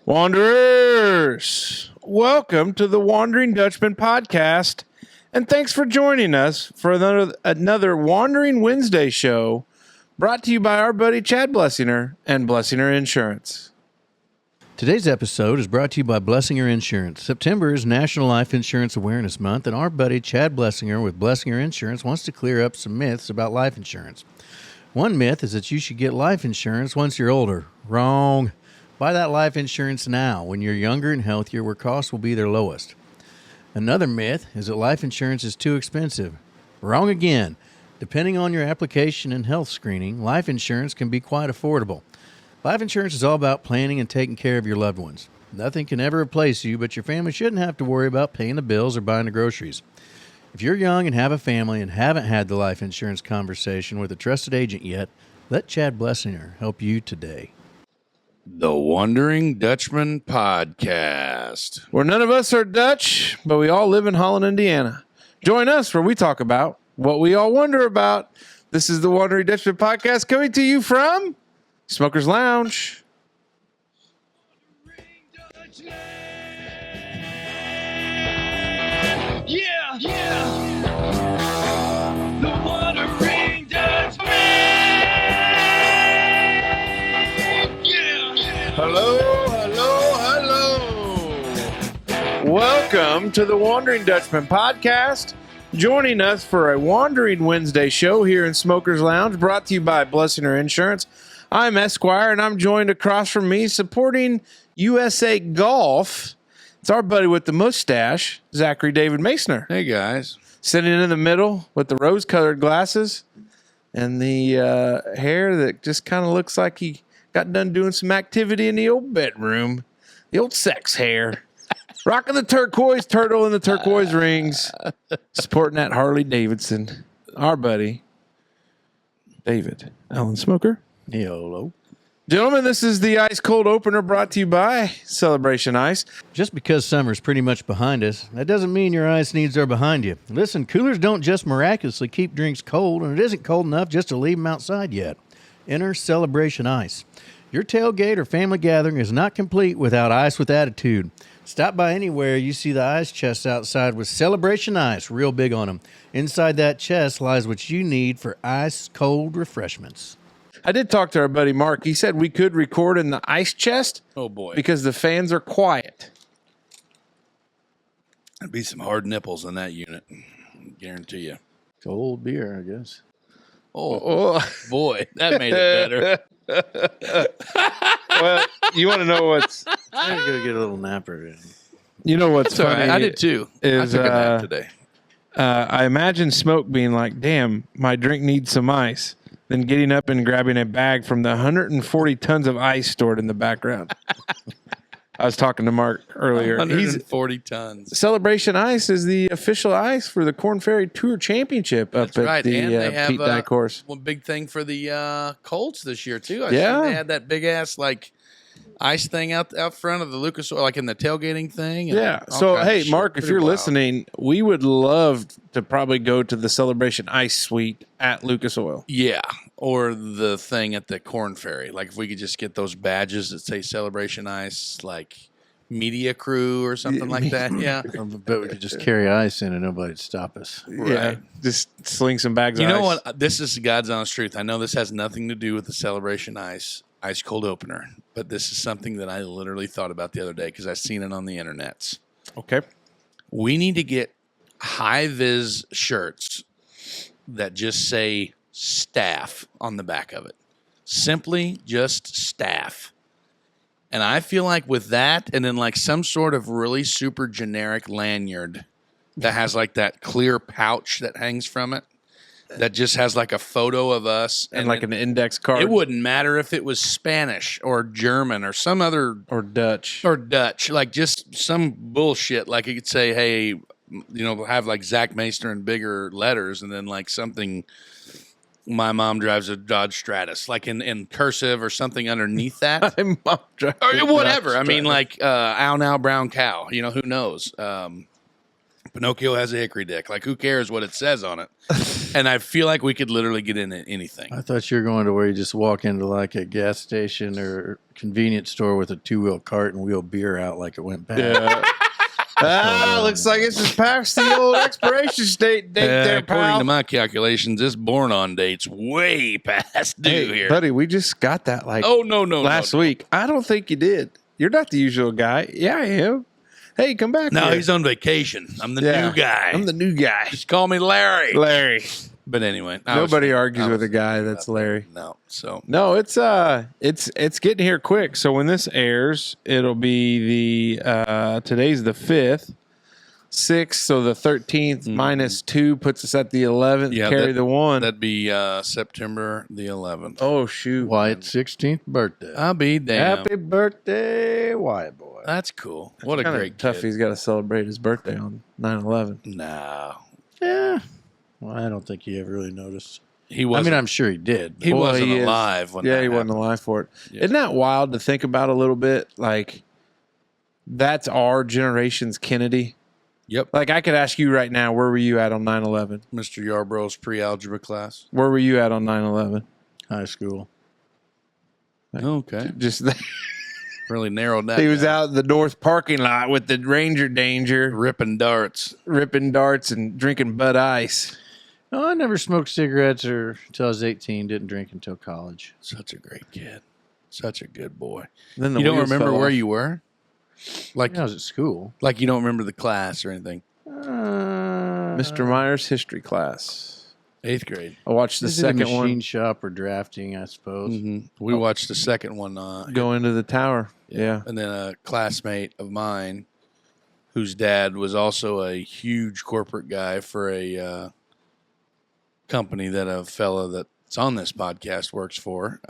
Wanderers, welcome to the Wondering Dutchmen podcast, and thanks for joining us for another Wandering Wednesday show brought to you by our buddy Chad Blessinger and Blessinger Insurance. Today's episode is brought to you by Blessinger Insurance. September is National Life Insurance Awareness Month, and our buddy Chad Blessinger with Blessinger Insurance wants to clear up some myths about life insurance. One myth is that you should get life insurance once you're older. Wrong. Buy that life insurance now when you're younger and healthier, where costs will be their lowest. Another myth is that life insurance is too expensive. Wrong again. Depending on your application and health screening, life insurance can be quite affordable. Life insurance is all about planning and taking care of your loved ones. Nothing can ever replace you, but your family shouldn't have to worry about paying the bills or buying the groceries. If you're young and have a family and haven't had the life insurance conversation with a trusted agent yet, let Chad Blessinger help you today. The Wondering Dutchmen podcast. Where none of us are Dutch, but we all live in Holland, Indiana. Join us where we talk about what we all wonder about. This is the Wondering Dutchmen podcast coming to you from Smoker's Lounge. Yeah, yeah. The Wondering Dutchmen. Yeah. Hello. Welcome to the Wandering Dutchmen podcast. Joining us for a Wandering Wednesday show here in Smoker's Lounge, brought to you by Blessinger Insurance. I'm Esquire, and I'm joined across from me, supporting USA Golf. It's our buddy with the mustache, Zachary David Masner. Hey, guys. Sitting in the middle with the rose-colored glasses and the hair that just kind of looks like he got done doing some activity in the old bedroom. The old sex hair. Rocking the turquoise turtle in the turquoise rings. Supporting that Harley Davidson. Our buddy, David Allen Smoker. Hello. Gentlemen, this is the Ice Cold Opener brought to you by Celebration Ice. Just because summer's pretty much behind us, that doesn't mean your ice needs are behind you. Listen, coolers don't just miraculously keep drinks cold, and it isn't cold enough just to leave them outside yet. Enter Celebration Ice. Your tailgate or family gathering is not complete without ice with attitude. Stop by anywhere you see the ice chests outside with Celebration Ice, real big on them. Inside that chest lies what you need for ice-cold refreshments. I did talk to our buddy Mark. He said we could record in the ice chest. Oh, boy. Because the fans are quiet. There'd be some hard nipples in that unit. Guarantee you. Cold beer, I guess. Oh, boy. That made it better. Well, you want to know what's... I'm going to get a little napper in. You know what's Sorry, funny? I did too. I took a nap today. I imagine Smoke being like, damn, my drink needs some ice. Then getting up and grabbing a bag from the 140 tons of ice stored in the background. I was talking to Mark earlier. 140 tons. Celebration Ice is the official ice for the Corn Ferry Tour Championship up at the Pete Dye course. One big thing for the Colts this year, too. I Yeah. seen they had that big-ass, ice thing out front of the Lucas Oil, in the tailgating thing. And Yeah. all So, kinds of hey, shit. Mark, if Pretty you're wild. listening, we would love to probably go to the Celebration Ice Suite at Lucas Oil. Yeah, or the thing at the Corn Ferry. If we could just get those badges that say Celebration Ice, Media Crew or something like that. Yeah. I bet we could just carry ice in and nobody'd stop us. Yeah. Right. Just sling some bags You of know ice. what? This is God's honest truth. I know this has nothing to do with the Celebration Ice cold opener, but this is something that I literally thought about the other day because I seen it on the internets. Okay. We need to get high-vis shirts that just say staff on the back of it. Simply just staff. And I feel like with that and then some sort of really super generic lanyard that has that clear pouch that hangs from it, that just has a photo of us. And an index card. It wouldn't matter if it was Spanish or German or some other. Or Dutch. Or Dutch. Just some bullshit. It could say, hey, have Zach Maester in bigger letters and then something. My mom drives a Dodge Stratus, in cursive or something underneath that. My mom drives Or a whatever. Dodge I mean, ow now brown cow. Who knows? Pinocchio has a hickory dick. Like, who cares what it says on it? And I feel like we could literally get in anything. I thought you were going to where you just walk into like a gas station or convenience store with a 2-wheel cart and wheel beer out like it went bad. Looks like it's just past the old expiration date there, According pal. to my calculations, this born-on date's way past due here. Buddy, we just got that like No, last week. I don't think you did. You're not the usual guy. Yeah, I am. Hey, come back. No, here. he's on vacation. I'm the new guy. I'm the new guy. Just call me Larry. Larry. But anyway, Nobody argues with a guy that's Larry. No, so No, it's getting here quick. So when this airs, it'll be the today's the 5th. 6th, so the 13th minus 2 puts us at the 11th. Yeah, Carry the 1. that'd be September the 11th. Oh shoot! Wyatt's 16th birthday. I'll be damn. Happy birthday, Wyatt boy. That's cool. What a Kinda great tough. kid. He's got to celebrate his birthday on 9/11. No, Yeah. Well, I don't think he ever really noticed. he wasn't. I mean, I'm sure he did. he Well, wasn't he is. alive when Yeah, that he wasn't happened. alive for it. Yeah. Isn't that wild to think about a little bit? Like, that's our generation's Kennedy. Yep, Like, I could ask you right now, where were you at on 9/11? Mr. Yarborough's pre-algebra class. Where were you at on 9/11? High school. Okay, Just really narrowed that. he was down. out in the north parking lot with the Ranger Danger, ripping darts. ripping darts and drinking Bud Ice. No, I never smoked cigarettes until I was 18. Didn't drink until college. Such a great kid. Such a good boy. Then the You don't wheels remember fell where off. you were? Like, I was at school. like you don't remember the class or anything. Mr. Myers' history class. 8th grade. I watched the Is it a second machine one shop or drafting, I suppose. We watched the second one. go into the tower. Yeah. And then a classmate of mine, whose dad was also a huge corporate guy for a company that a fellow that's on this podcast works for,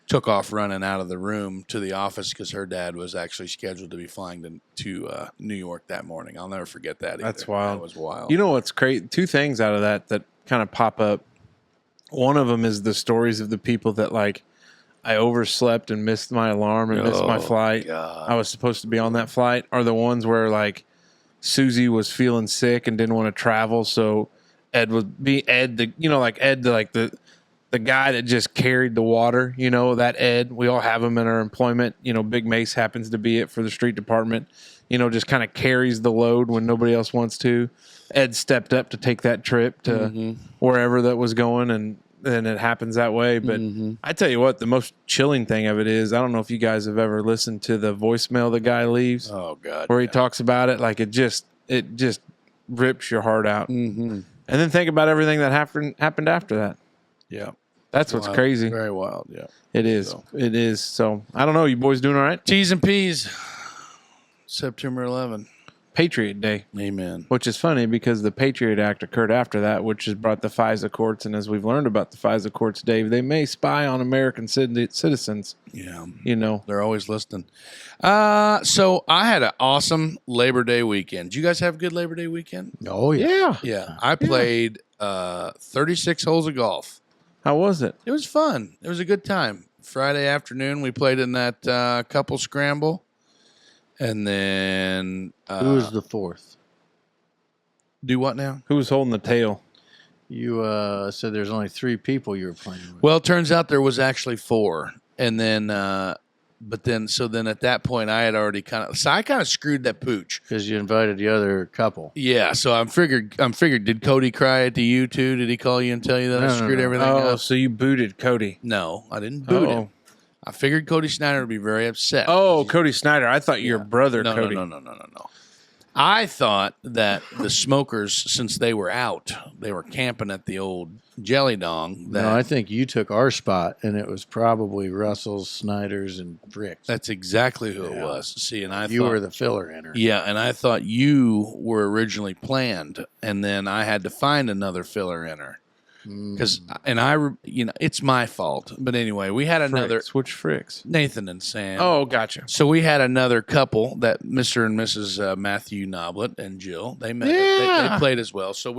took off running out of the room to the office because her dad was actually scheduled to be flying to New York that morning. I'll never forget that either. That's wild. That was wild. You know what's crazy? Two things out of that kind of pop up. One of them is the stories of the people that, like, I overslept and missed my alarm and missed my flight. God. I was supposed to be on that flight. Are the ones where, like, Susie was feeling sick and didn't want to travel, so Ed, the guy that just carried the water, that Ed, we all have him in our employment. Big Mace happens to be it for the street department, just kind of carries the load when nobody else wants to. Ed stepped up to take that trip to wherever that was going, and then it happens that way. But I tell you what, the most chilling thing of it is, I don't know if you guys have ever listened to the voicemail the guy leaves Oh, God. where he talks about it. Like, it just rips your heart out. And then think about everything that happened after that. Yeah. That's what's Wild. crazy. Very wild, yeah. It is. So. It is. So I don't know. You boys doing all right? T's and P's. September 11. Patriot Day, Amen. which is funny because the Patriot Act occurred after that, which has brought the FISA courts. And as we've learned about the FISA courts, Dave, they may spy on American citizens. Yeah. They're They're always listening. So I had an awesome Labor Day weekend. Did you guys have a good Labor Day weekend? Oh, yeah. Yeah. I played 36 holes of golf. How was it? It was fun. It was a good time. Friday afternoon, we played in that couple scramble. And then... Who was the fourth? Do what now? Who was holding the tail? You said there's only 3 people you were playing with. Well, it turns out there was actually 4. And then... So then at that point, I had already kind of screwed that pooch. Because you invited the other couple. Yeah, so I'm figured. Did Cody cry it to you too? Did he call you and tell you that I screwed everything Oh, up? so you booted Cody. No, I didn't boot him. I figured Cody Snyder would be very upset. Oh, Cody Snyder. I thought your brother, no, Cody. no. I thought that the smokers, since they were out, they were camping at the old Jelly Dong. No, I think you took our spot, and it was probably Russell's, Snyder's, and Brick's. That's exactly who it was. See, and you were the filler inner. Yeah, and I thought you were originally planned, and then I had to find another filler inner. Because, it's my fault. But anyway, we had another Fricks. Which Fricks? Nathan and Sam. Oh, gotcha. So we had another couple, that Mr. and Mrs. Matthew Noblet and Jill. They met. Yeah. They played as well. So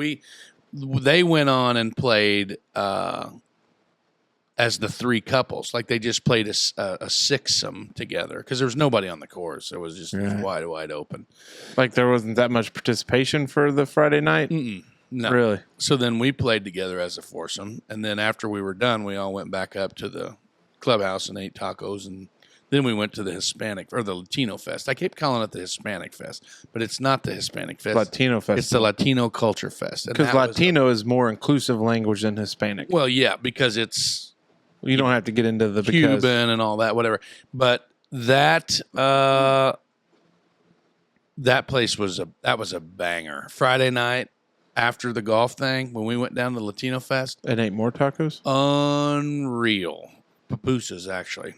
they went on and played as the three couples. Like they just played a sixsome together because there was nobody on the course. It was just wide open. Like there wasn't that much participation for the Friday night? No. Really? So then we played together as a foursome. And then after we were done, we all went back up to the clubhouse and ate tacos. And then we went to the Hispanic or the Latino Fest. I keep calling it the Hispanic Fest, but it's not the Hispanic Fest. Latino Fest. It's the Latino Culture Fest. Because Latino is more inclusive language than Hispanic. Well, yeah, because it's you don't have to get into the Cuban and all that, whatever. But that that place was a banger. Friday night after the golf thing, when we went down to the Latino Fest, and ate more tacos. Unreal, pupusas actually.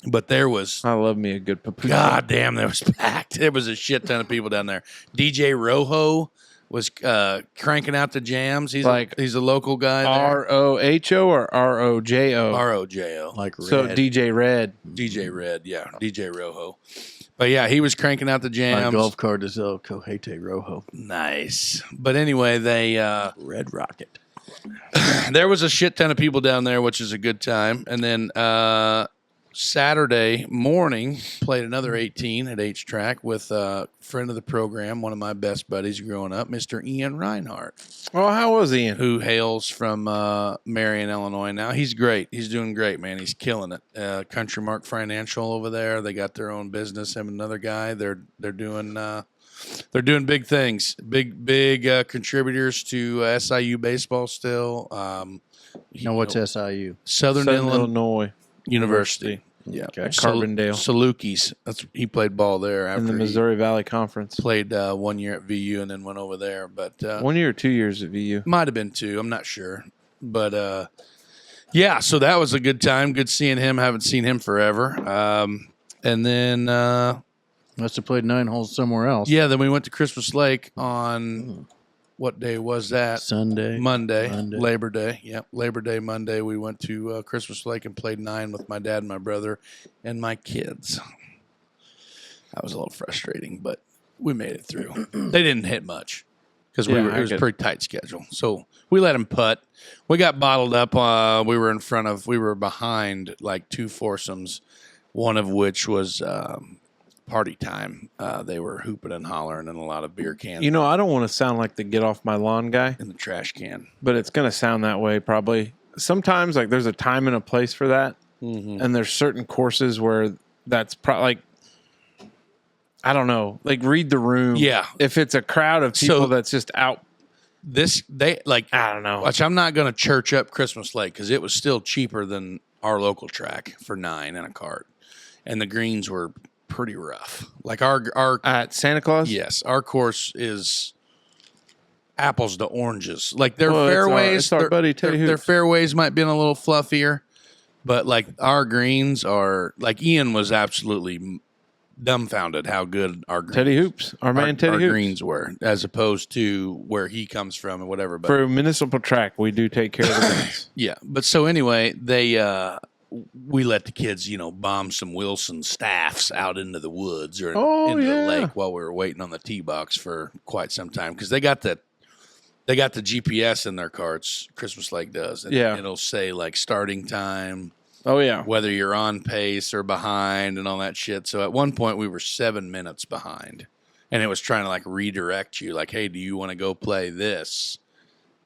But there was, I love me a good pupusa. God damn, there was packed. There was a shit ton of people down there. DJ Rojo was cranking out the jams. He's he's a local guy. ROHO or ROJO? ROJO. Like Red. So DJ Red. DJ Red, yeah. DJ Rojo. But yeah, he was cranking out the jams. My golf cart is El Cojete Rojo. Nice. But anyway, they Red Rocket. there was a shit ton of people down there, which is a good time. And then Saturday morning, played another 18 at H-Track with a friend of the program, one of my best buddies growing up, Mr. Ian Reinhardt. Oh, how was Ian? Who hails from Marion, Illinois now. He's great. He's doing great, man. He's killing it. Country Mark Financial over there. They got their own business. Him and another guy. They're doing big things. Big contributors to SIU baseball still. What's SIU? Southern Illinois University. Yeah, okay. Carbondale. Salukis. He played ball there after in the Missouri Valley Conference. Played 1 year at VU and then went over there. But 1 year or 2 years at VU? Might have been 2. I'm not sure. But yeah, so that was a good time. Good seeing him. Haven't seen him forever. And then must have played 9 holes somewhere else. Yeah, then we went to Christmas Lake on what day was that? Monday. Labor Day. Yep, Labor Day, Monday. We went to Christmas Lake and played 9 with my dad and my brother and my kids. That was a little frustrating, but we made it through. They didn't hit much because it was a pretty tight schedule. So we let them putt. We got bottled up. We were behind like 2 foursomes, one of which was party time. They were hooping and hollering and a lot of beer cans. You know, I don't want to sound like the get off my lawn guy in the trash can, but it's going to sound that way probably. Sometimes like there's a time and a place for that. Mm-hmm. And there's certain courses where that's probably like, I don't know, like read the room. Yeah. If it's a crowd of people that's just out. I don't know. Which I'm not going to church up Christmas Lake because it was still cheaper than our local track for 9 and a cart. And the greens were pretty rough. Like our at Santa Claus? Yes. Our course is apples to oranges. Like their fairways, their fairways might be a little fluffier, but like our greens are like Ian was absolutely dumbfounded how good our Teddy Hoops, our Hoops greens were as opposed to where he comes from and whatever. But for a municipal track, we do take care of the greens. Yeah. But so anyway, we let the kids, bomb some Wilson staffs out into the woods or into the lake while we were waiting on the tee box for quite some time because they got the GPS in their carts. Christmas Lake does, and it'll say like starting time. Oh yeah, whether you're on pace or behind and all that shit. So at one point we were 7 minutes behind, and it was trying to like redirect you, like, hey, do you want to go play this?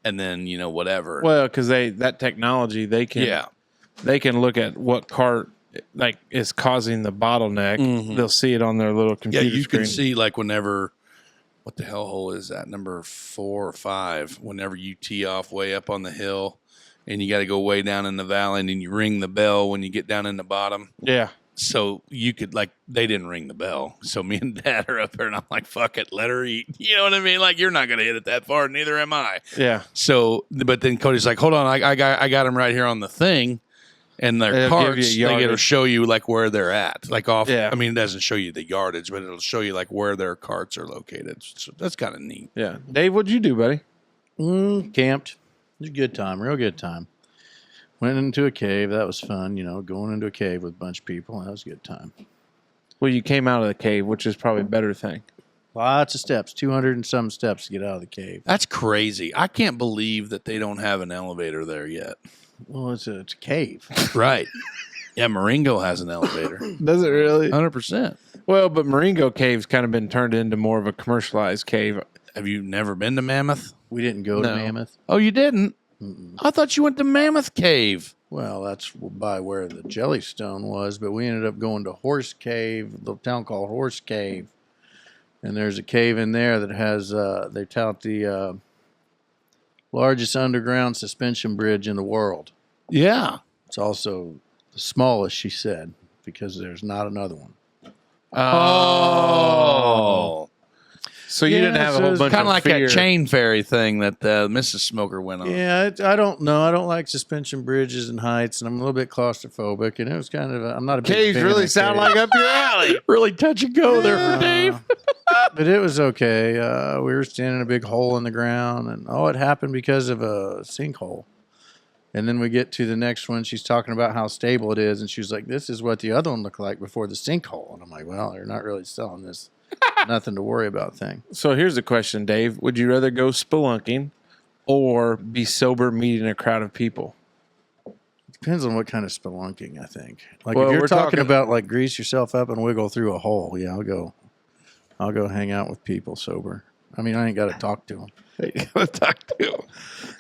And then whatever. Well, because that technology they can. They can look at what cart like is causing the bottleneck. Mm-hmm. They'll see it on their little computer screen. Can see like whenever, what the hell hole is that? Number 4 or 5. Whenever you tee off way up on the hill, and you got to go way down in the valley, and then you ring the bell when you get down in the bottom. Yeah. So you could they didn't ring the bell. So me and Dad are up there, and I'm like, "Fuck it, let her eat." You know what I mean? Like you're not gonna hit it that far, neither am I. Yeah. So, but then Cody's like, "Hold on, I got him right here on the thing." And their carts, it'll show you like where they're at, like off. Yeah. I mean, it doesn't show you the yardage, but it'll show you like where their carts are located. So that's kind of neat. Yeah, Dave, what'd you do, buddy? Camped. It was a good time, real good time. Went into a cave. That was fun. Going into a cave with a bunch of people. That was a good time. Well, you came out of the cave, which is probably a better thing. Lots of steps, 200 and some steps to get out of the cave. That's crazy. I can't believe that they don't have an elevator there yet. Well, it's a cave. Right. Yeah, Marengo has an elevator. Does it really? 100%. Well, but Marengo Cave's kind of been turned into more of a commercialized cave. Have you never been to Mammoth? We didn't go to No. Mammoth. Oh, you didn't? I thought you went to Mammoth Cave. Well, that's by where the Jellystone was, but we ended up going to Horse Cave, the town called Horse Cave. And there's a cave in there that has, they tout the largest underground suspension bridge in the world. Yeah. It's also the smallest, she said, because there's not another one. Oh. So you Yeah, didn't have a so whole it's bunch Kind of of like fear. that chain ferry thing that Mrs. Smoker went on. Yeah, I don't know. I don't like suspension bridges and heights, and I'm a little bit claustrophobic. And it was kind of, I'm not a big Caves fan really of sound caves. like up your alley. Really touch and go there for Dave. But it was okay. We were standing in a big hole in the ground, and it happened because of a sinkhole. And then we get to the next one. She's talking about how stable it is, and she's like, "This is what the other one looked like before the sinkhole." And I'm like, "Well, they're not really selling this nothing to worry about thing." So here's the question, Dave. Would you rather go spelunking or be sober meeting a crowd of people? Depends on what kind of spelunking, I think. Like Well, if you're we're talking talking- about like grease yourself up and wiggle through a hole, yeah, I'll go hang out with people sober. I mean, I ain't got to talk to them. Hey, gotta talk to him.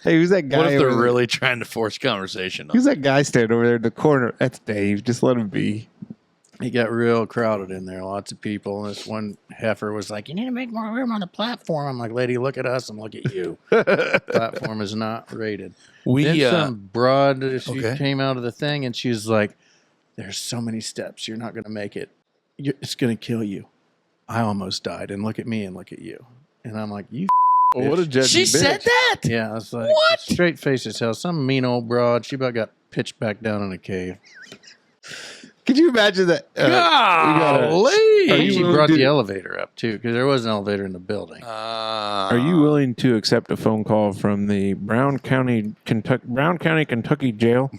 Hey, who's that guy? What if they're over there? really trying to force conversation? Who's that guy standing over there in the corner? That's Dave. Just let him be. It got real crowded in there, lots of people. And this one heifer was like, "You need to make more room on the platform." I'm like, "Lady, look at us and look at you." Platform is not rated. We Then some broad, she okay. came out of the thing and she was like, "There's so many steps. You're not going to make it. It's going to kill you." I almost died. And look at me and look at you. And I'm like, "You." Well, what a judgy she bitch. said that. Yeah, I was like, What? straight face as hell. Some mean old broad. She about got pitched back down in a cave. Could you imagine that? Golly. Are you She willing brought to- the elevator up too, because there was an elevator in the building. Are you willing to accept a phone call from the Brown County, Kentucky jail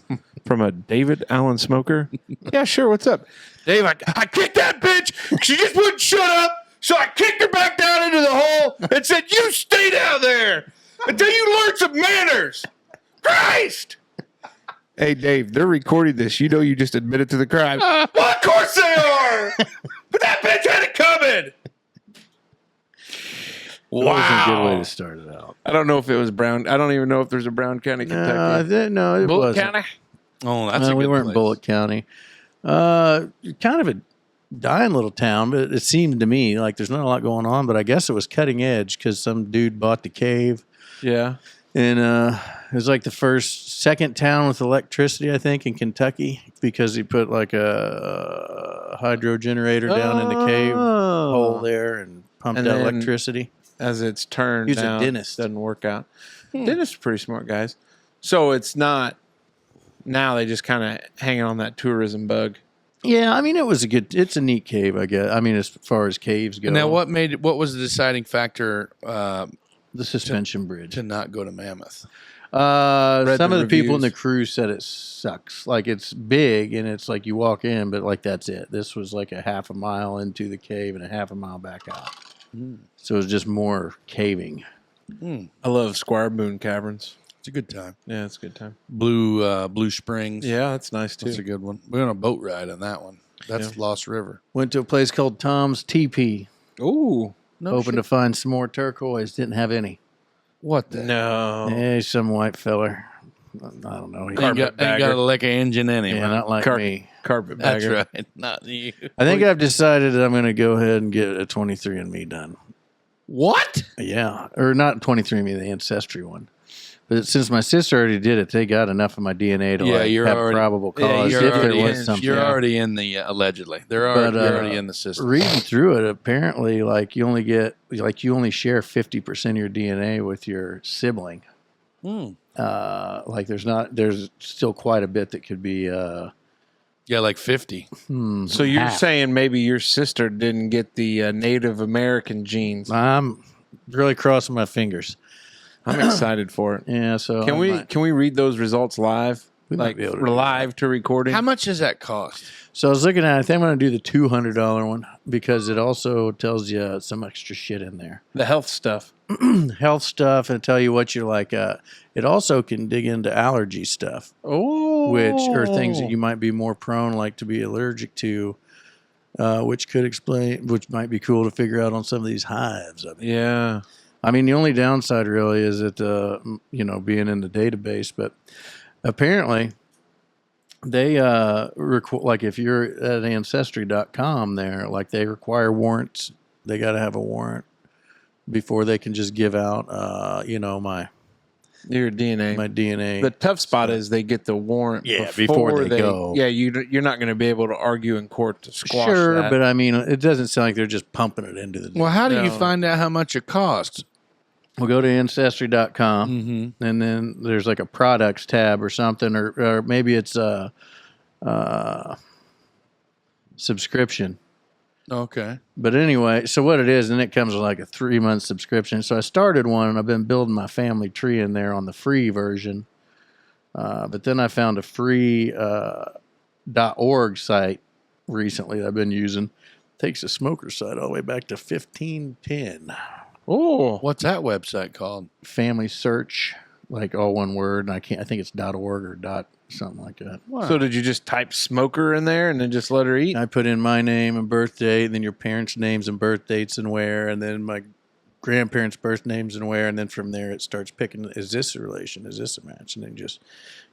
from a David Allen Smoker? Yeah, sure. What's up, Dave? I kicked that bitch. She just wouldn't shut up. So I kicked her back down into the hole and said, "You stay down there until you learn some manners." Christ! Hey, Dave, they're recording this. You know you just admitted to the crime. Well, of course they are. But that bitch had it coming. That wasn't a good way to start it out. I don't know if it was Brown. I don't even know if there's a Brown County, Kentucky. No, it Bullitt wasn't. County? Oh, that's No, a we good weren't place. Bullitt County. Kind of a dying little town, but it seemed to me like there's not a lot going on. But I guess it was cutting edge because some dude bought the cave, Yeah. and it was like the second town with electricity, I think, in Kentucky, because he put like a hydro generator down in the cave hole there and pumped And out then- electricity. As it's turned He was a down, dentist. doesn't work out. Dentists are pretty smart guys. So it's not, now they just kind of hanging on that tourism bug. Yeah, I mean, it's a neat cave, I guess. I mean, as far as caves go. Now, what was the deciding factor The suspension bridge. to not go to Mammoth? Read Some the of the people in the reviews. crew said it sucks. Like it's big and it's like you walk in, but like that's it. This was like a half a mile into the cave and a half a mile back out. So it was just more caving. I love Squire Boone Caverns. It's a good time. Yeah, it's a good time. Blue Springs. Yeah, that's nice too. That's a good one. We went on a boat ride on that one. That's Lost River. Went to a place called Tom's TP. Ooh. Hoping to find some more turquoise. Didn't have any. What the? No. Hey, some white feller. I don't know. Ain't got Carpetbagger. a lick of engine in him. Yeah, huh? not like me. Carpetbagger. That's right. Not you. I think I've decided that I'm going to go ahead and get a 23andMe done. What? Yeah, or not 23andMe, the Ancestry one. But since my sister already did it, they got enough of my DNA to have probable cause you're if there already was in, something. You're already in the allegedly. You're already in the system. Reading through it, apparently, like you only share 50% of your DNA with your sibling. Like there's still quite a bit that could be. Yeah, like 50. So you're half. saying maybe your sister didn't get the Native American genes. I'm really crossing my fingers. I'm excited for it. Yeah, so Can we read those results live? We might like be able to do live to recording. How much does that cost? So I was looking at, I think I'm going to do the $200 one because it also tells you some extra shit in there. The health stuff. Health stuff, and tell you what you're like. It also can dig into allergy stuff, Oh, which are things that you might be more prone like to be allergic to, which might be cool to figure out on some of these hives. Yeah. I mean, the only downside really is that, being in the database, but apparently they like if you're at ancestry.com there, like they require warrants. They got to have a warrant before they can just give out, my Your DNA. my DNA. The tough spot is they get the warrant before they go. Yeah, you're not going to be able to argue in court to squash Sure, that. but I mean, it doesn't sound like they're just pumping it into the. Well, how do you No. find out how much it costs? We'll go to ancestry.com, Mm-hmm. and then there's like a products tab or something, or maybe it's a subscription. Okay. But anyway, so what it is, and it comes with like a 3-month subscription. So I started one, and I've been building my family tree in there on the free version. But then I found a free .org site recently that I've been using. Takes the smoker site all the way back to 1510. Oh, What's that website called? Family search, like all one word. And I think it's .org or something like that. so did you just type smoker in there and then just let her eat? I put in my name and birth date, and then your parents' names and birth dates and where, and then my grandparents' birth names and where, and then from there it starts picking, is this a relation? Is this a match? And then just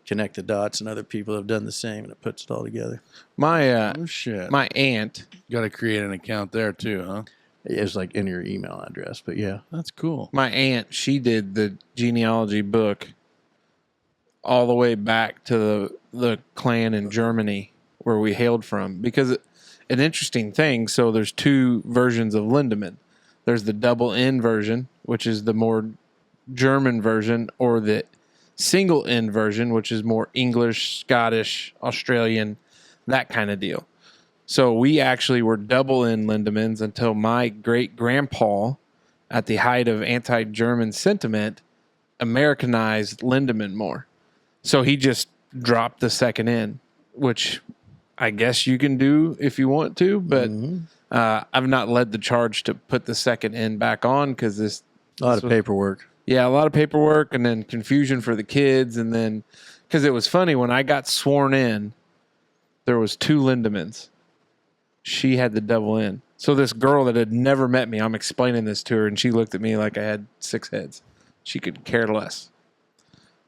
connect the dots, and other people have done the same, and it puts it all together. My Oh shit! my aunt, Got to create an account there too, huh? It's like in your email address, but yeah. That's cool. she did the genealogy book all the way back to the clan in Germany where we hailed from. Because an interesting thing, so there's two versions of Lindemann. There's the double N version, which is the more German version, or the single N version, which is more English, Scottish, Australian, that kind of deal. So we actually were double N Lindemans until my great grandpa, at the height of anti-German sentiment, Americanized Lindemann more. So he just dropped the second N, which I guess you can do if you want to, but I've not led the charge to put the second N back on because this A lot of paperwork. yeah, a lot of paperwork and then confusion for the kids. And then, because it was funny, when I got sworn in, there was 2 Lindemans. She had the double N. So this girl that had never met me, I'm explaining this to her, and she looked at me like I had 6 heads. She could care less.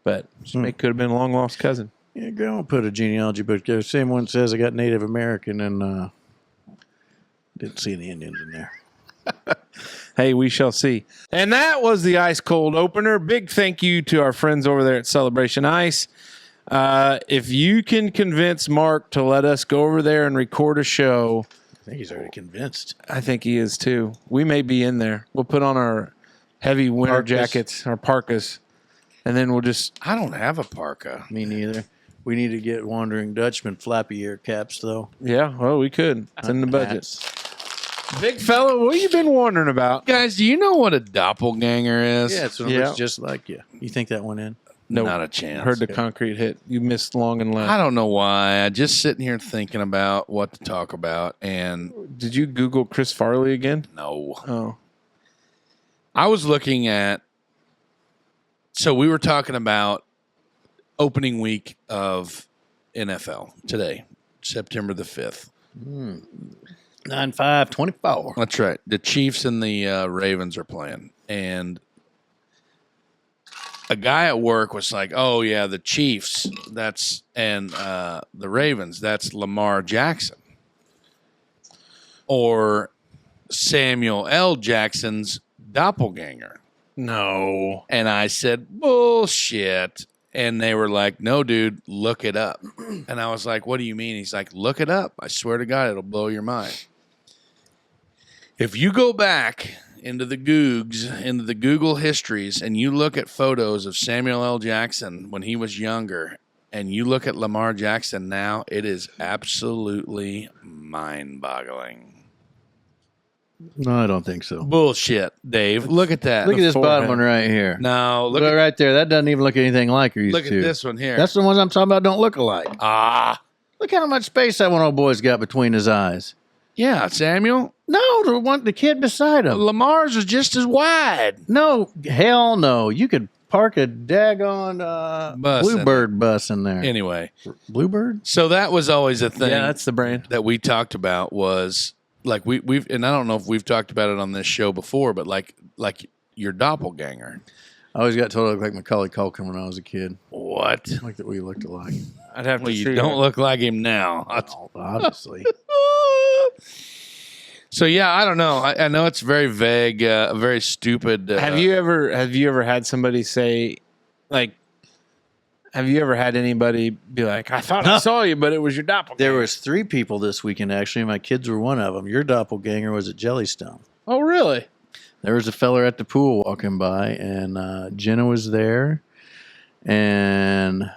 But it could have been a long-lost cousin. Yeah, Grandma put a genealogy book there. Same one says I got Native American, and didn't see any Indians in there. Hey, we shall see. And that was the Ice Cold opener. Big thank you to our friends over there at Celebration Ice. If you can convince Mark to let us go over there and record a show, I think he's already convinced. I think he is too. We may be in there. We'll put on our heavy winter Parkas. jackets, our parkas, and then we'll just... I don't have a parka. Me neither. We need to get Wondering Dutchmen flappy ear caps, though. Yeah, well, we could. It's in the budget. Hats. Big fella, what you been wondering about? Guys, do you know what a doppelganger is? Yeah, it's Yeah. just like you. You think that one in? No, Not a chance. heard the concrete hit. You missed long and I loud. don't know why. I just sitting here thinking about what to talk about, and Did you Google Chris Farley again? no. Oh, I was looking at. So we were talking about opening week of NFL today, September the 5th. 9/5/24. That's right. The Chiefs and the Ravens are playing, and a guy at work was like, "Oh yeah, the Chiefs. And the Ravens. That's Lamar Jackson, or Samuel L. Jackson's doppelganger." no. And I said, "Bullshit." And they were like, "No, dude, look it up." And I was like, "What do you mean?" He's like, "Look it up. I swear to God, it'll blow your mind." If you go back into the Google histories, and you look at photos of Samuel L. Jackson when he was younger, and you look at Lamar Jackson now, it is absolutely mind-boggling. No, I don't think so. Bullshit, Dave. Look at that. Look at this bottom forehead. one right here. No, Look right there. That doesn't even look anything like her used look to. at this one here. That's the ones I'm talking about. Don't look alike. Ah, Look how much space that one old boy's got between his eyes. yeah, Samuel. No, the kid beside him. Lamar's is just as wide. No, hell no. You could park a daggone Bus in Bluebird bus in there. Anyway, Bluebird? so that was always a thing. Yeah, that's the brand. that we talked about was like we've and I don't know if we've talked about it on this show before, but like your doppelganger. I always got told I looked like Macaulay Culkin when I was a kid. What? Like that we looked alike. I'd have Well, to you shoot don't her. look like him now. Oh, obviously. So yeah, I don't know. I know it's very vague, very stupid. Have you ever had somebody say, like, have you ever had anybody be like, I thought I saw you, but it was your doppelganger? There was 3 people this weekend, actually. My kids were one of them. Your doppelganger was at Jellystone. Oh, really? There was a feller at the pool walking by, and Jenna was there. And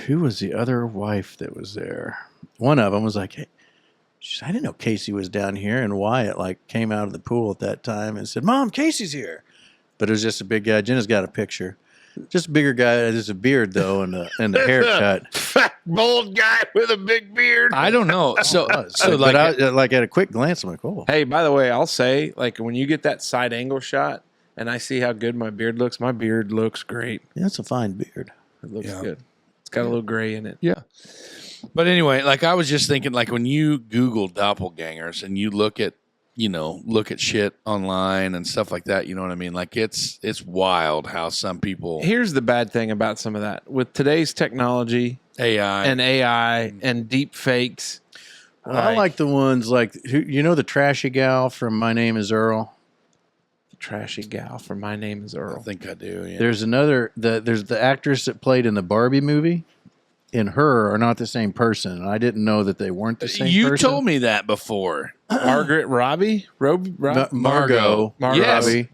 who was the other wife that was there? One of them was like, hey, she said, I didn't know Casey was down here. And Wyatt like came out of the pool at that time and said, Mom, Casey's here. But it was just a big guy. Jenna's got a picture. Just a bigger guy. Just a beard, though, and the haircut. Fat, bald guy with a big beard. I don't know. So like but I, like at a quick glance, I'm like, oh. Hey, by the way, I'll say, like, when you get that side angle shot and I see how good my beard looks great. Yeah, that's a fine beard. It looks Yeah. good. It's got a little gray in it. yeah. But anyway, like I was just thinking, like when you Google doppelgangers and you look at shit online and stuff like that, you know what I mean? Like it's wild how some people Here's the bad thing about some of that. With today's technology AI and deep fakes, I like the ones like, the trashy gal from My Name is Earl? trashy gal from My Name is I Earl. think I do. Yeah. There's there's the actress that played in the Barbie movie and her are not the same person. And I didn't know that they weren't the same You person. told me that before. Margaret Robbie? Margot Yes. Robbie.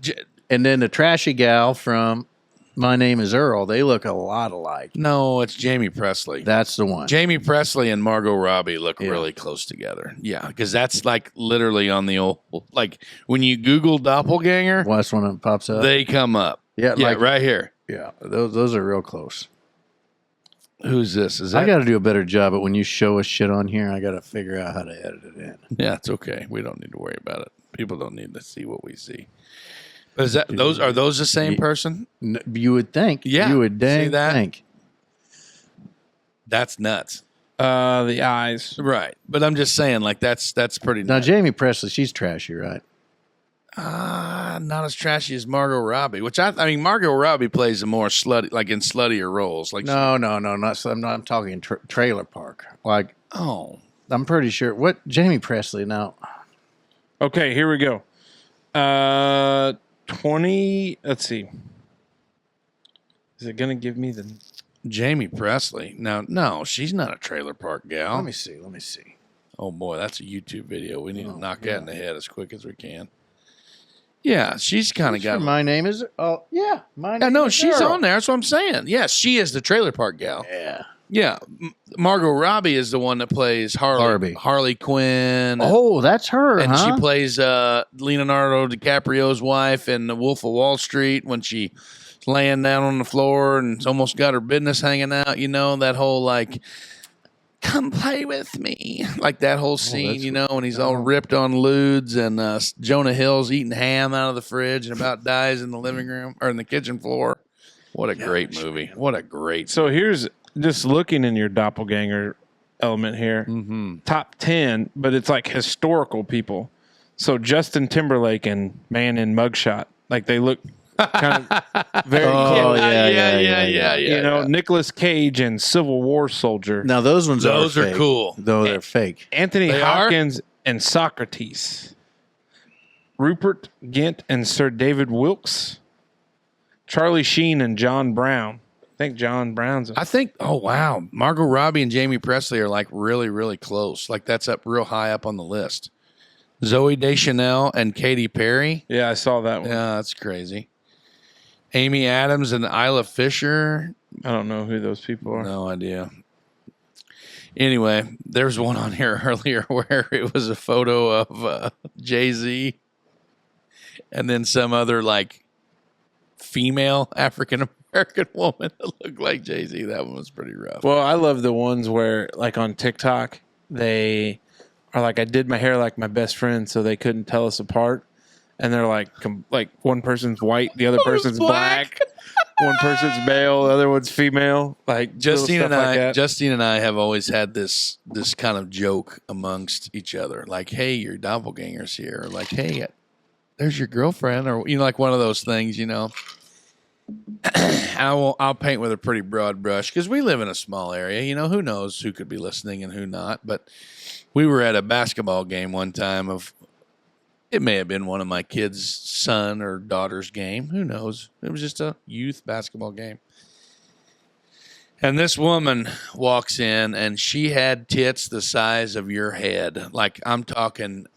And then the trashy gal from My Name is Earl, they look a lot alike. No, it's Jamie Presley. That's the one. Jamie Presley and Margot Robbie look Yeah. really close together. Yeah, because that's like literally on the old, like when you Google doppelganger, Last one that pops up. they come up. yeah, Yeah, like, right here. yeah, those are real close. Who's this? Is I that? got to do a better job, but when you show us shit on here, I got to figure out how to edit it in. Yeah, it's okay. We don't need to worry about it. People don't need to see what we see. But is that are those the same person? You would think. Yeah, You would see dang that? think. That's nuts. The eyes. Right. But I'm just saying, like that's pretty Now, nuts. Jamie Presley, she's trashy, right? Not as trashy as Margot Robbie, which I mean, Margot Robbie plays a more slutty, like in sluttier roles. Like No, not. I'm talking trailer park. Like, oh, I'm pretty sure. What Jamie Presley now? Okay, here we go. 20. Let's see. Is it going to give me the. Jamie Presley. Now, no, she's not a trailer park gal. Let me see. Oh boy, that's a YouTube video. We need to knock that in the head as quick as we can. Yeah, she's kind of Sure, got. My Name is. Oh, yeah. My Yeah, Name no, is she's Earl. on there. That's what I'm saying. Yeah, she is the trailer park gal. Yeah. Yeah, Margot Robbie is the one that plays Harley Quinn. Oh, that's her, and huh? she plays Leonardo DiCaprio's wife in The Wolf of Wall Street when she's laying down on the floor and almost got her business hanging out. You know, that whole like, come play with me. Like that whole scene, you know, and he's all ripped on lewds and Jonah Hill's eating ham out of the fridge and about dies in the living room or in the kitchen floor. What a great movie. What a great So here's just looking in your doppelganger element here. Top 10, but it's like historical people. So Justin Timberlake and Man in Mugshot. Like they look kind of very Oh, close. yeah. You know, Nicolas Cage and Civil War soldier. Now those ones Those are fake, cool. Though they're fake. Anthony They are? Hopkins and Socrates. Rupert Gint and Sir David Wilkes. Charlie Sheen and John Brown. I think John Brown's I think, oh, wow. Margot Robbie and Jamie Presley are like really, really close. Like that's up real high up on the list. Zoe Deschanel and Katy Perry. Yeah, I saw that one. Yeah, that's crazy. Amy Adams and Isla Fisher. I don't know who those people are. No idea. Anyway, there's one on here earlier where it was a photo of Jay-Z and then some other like female African-American woman that looked like Jay-Z. That one was pretty rough. Well, I love the ones where, like on TikTok, they are like, I did my hair like my best friend, so they couldn't tell us apart. And they're like one person's white, the other person's black. One person's male, the other one's female. Like Justine and like Justine and I have always had this kind of joke amongst each other, like, "Hey, your doppelgangers here," or like, "Hey, there's your girlfriend," or like one of those things, I'll paint with a pretty broad brush because we live in a small area. Who knows who could be listening and who not. But we were at a basketball game one time it may have been one of my kids' son or daughter's game. Who knows? It was just a youth basketball game. And this woman walks in, and she had tits the size of your head. Like, I'm talking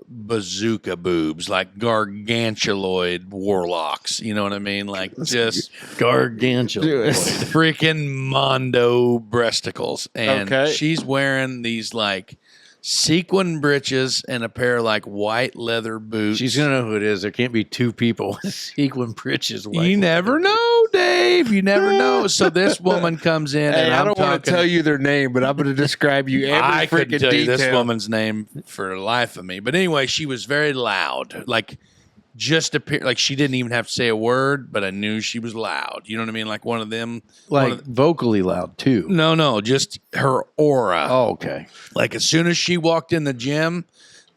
bazooka boobs, like gargantuloid warlocks. You know what I mean? Like, just Gargantuan. freaking mondo breasticles. And Okay. she's wearing these, like, sequin breeches and a pair of like white leather boots. She's going to know who it is. There can't be two people with sequin breeches. You never know, Dave. You never know. So this woman comes in, Hey, and I don't want to talking- tell you their name, but I'm going to describe you every I couldn't freaking tell you detail. this woman's name for the life of me. But anyway, she was very loud. Like, just appear like she didn't even have to say a word, but I knew she was loud. You know what I mean? Like one of them. Like vocally loud, too. No, just her aura. Oh, okay. Like as soon as she walked in the gym,